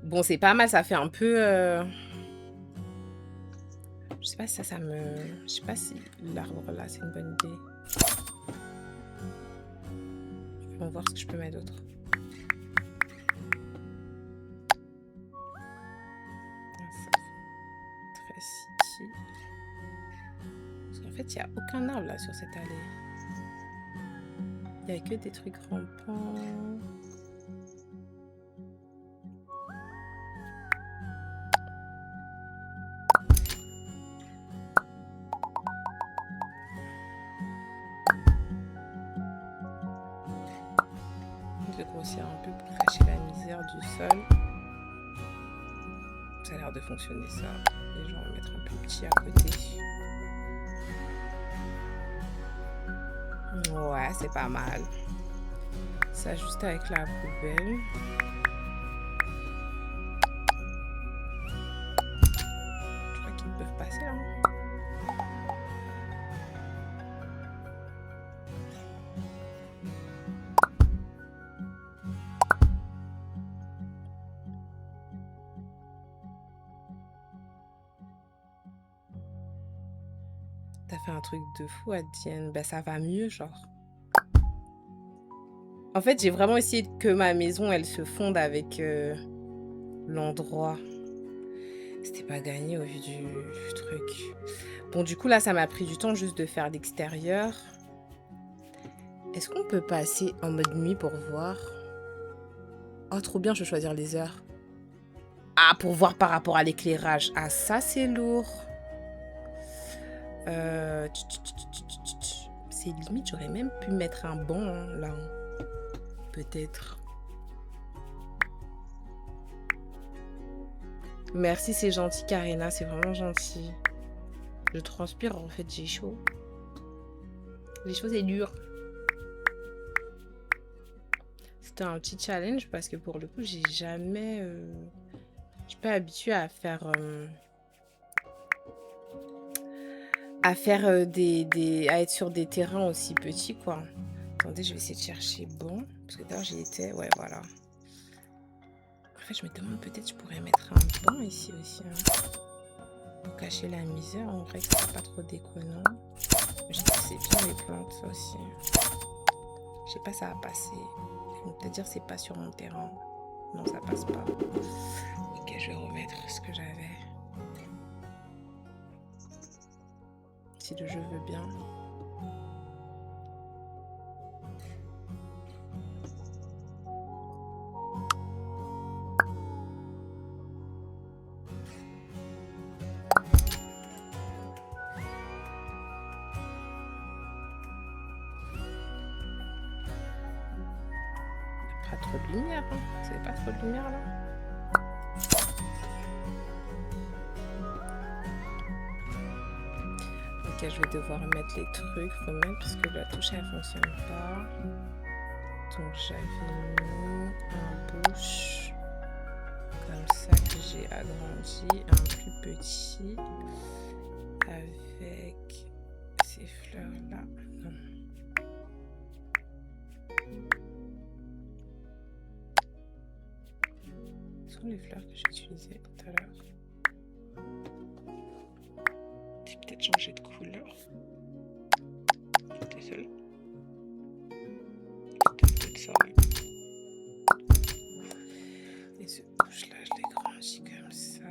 Speaker 1: Bon, c'est pas mal, ça fait un peu... Je sais pas si ça me... Je sais pas si l'arbre là, c'est une bonne idée. On va voir ce que je peux mettre d'autre. Très city. Parce qu'en fait, il n'y a aucun arbre là sur cette allée. Il n'y a que des trucs rampants. Je vais grossir un peu pour cacher la misère du sol. Ça a l'air de fonctionner ça. Et je vais en mettre un plus petit à côté. Ouais, c'est pas mal. Ça juste avec la poubelle. Je crois qu'ils peuvent passer là. T'as fait un truc de fou, Adienne. Ben, ça va mieux, genre. En fait, j'ai vraiment essayé que ma maison, elle se fonde avec l'endroit. C'était pas gagné au vu du truc. Bon, du coup, là, ça m'a pris du temps juste de faire l'extérieur. Est-ce qu'on peut passer en mode nuit pour voir? Oh, trop bien, je vais choisir les heures. Ah, pour voir par rapport à l'éclairage. Ah, ça, c'est lourd. C'est limite, j'aurais même pu mettre un banc, hein, là. Peut-être. Merci, c'est gentil, Karina. C'est vraiment gentil. Je transpire, en fait, j'ai chaud. Les choses c'est dur. C'était un petit challenge parce que pour le coup, j'ai jamais... Je suis pas habituée à faire... à être sur des terrains aussi petits, quoi. Attendez, je vais essayer de chercher bon. Parce que d'ailleurs, j'y étais. Ouais, voilà. En fait, je me demande peut-être je pourrais mettre un banc ici aussi. Hein, pour cacher la misère. En vrai, que ce soit pas trop déconnant. Je sais que c'est bien les plantes, ça aussi. Je sais pas, ça va passer. Ils vont peut-être dire c'est pas sur mon terrain. Non, ça passe pas. Ok, je vais remettre ce que j'avais. Si le jeu veut bien. Pas trop de lumière, hein. C'est pas trop de lumière là. Ok, je vais devoir mettre les trucs, remettre parce que la touche elle fonctionne pas. Donc j'avais mis un bush comme ça que j'ai agrandi, un plus petit avec ces fleurs là. Non. Ce sont les fleurs que j'ai utilisées tout à l'heure. J'ai peut-être changé de couleur. Désolée. Peut-être ça, oui. Et ce bouche là, je l'ai grandi comme ça.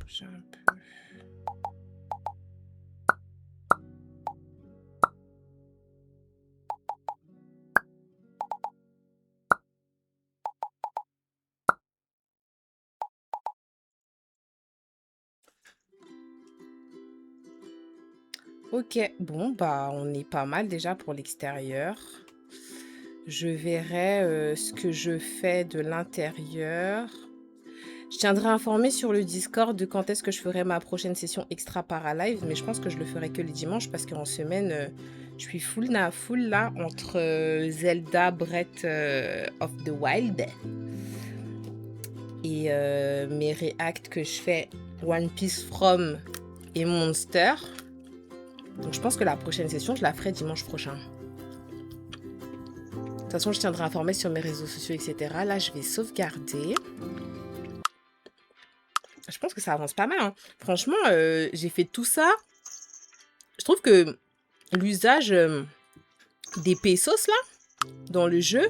Speaker 1: Bouger un peu. Ok, bon, bah, on est pas mal déjà pour l'extérieur. Je verrai ce que je fais de l'intérieur. Je tiendrai informé sur le Discord de quand est-ce que je ferai ma prochaine session extra para-live, mais je pense que je le ferai que les dimanches parce qu'en semaine, je suis full là entre Zelda Breath of the Wild et mes reacts que je fais One Piece From et Monster. Donc je pense que la prochaine session, je la ferai dimanche prochain. De toute façon, je tiendrai informé sur mes réseaux sociaux, etc. Là, je vais sauvegarder. Je pense que ça avance pas mal. Hein. Franchement, j'ai fait tout ça. Je trouve que l'usage des pesos, là, dans le jeu,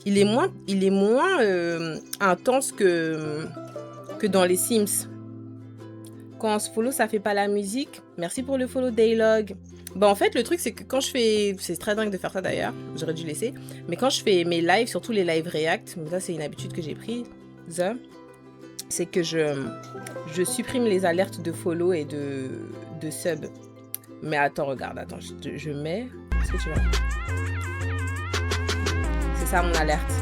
Speaker 1: il est moins intense que dans les Sims. Quand on se follow, ça fait pas la musique. Merci pour le follow, Daylog. Bah en fait, le truc, c'est que quand je fais... C'est très dingue de faire ça d'ailleurs. J'aurais dû laisser. Mais quand je fais mes lives, surtout les lives react, mais ça, c'est une habitude que j'ai prise, c'est que je supprime les alertes de follow et de sub. Mais attends, regarde, attends, je mets... Est-ce que tu vois? C'est ça mon alerte.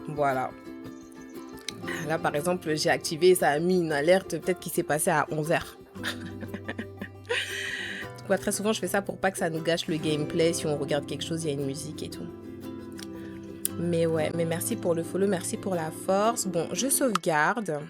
Speaker 1: Voilà. Là, par exemple, j'ai activé, ça a mis une alerte, peut-être qu'il s'est passé à 11h. Donc, très souvent, je fais ça pour pas que ça nous gâche le gameplay. Si on regarde quelque chose, il y a une musique et tout. Mais ouais, mais merci pour le follow, merci pour la force. Bon, je sauvegarde.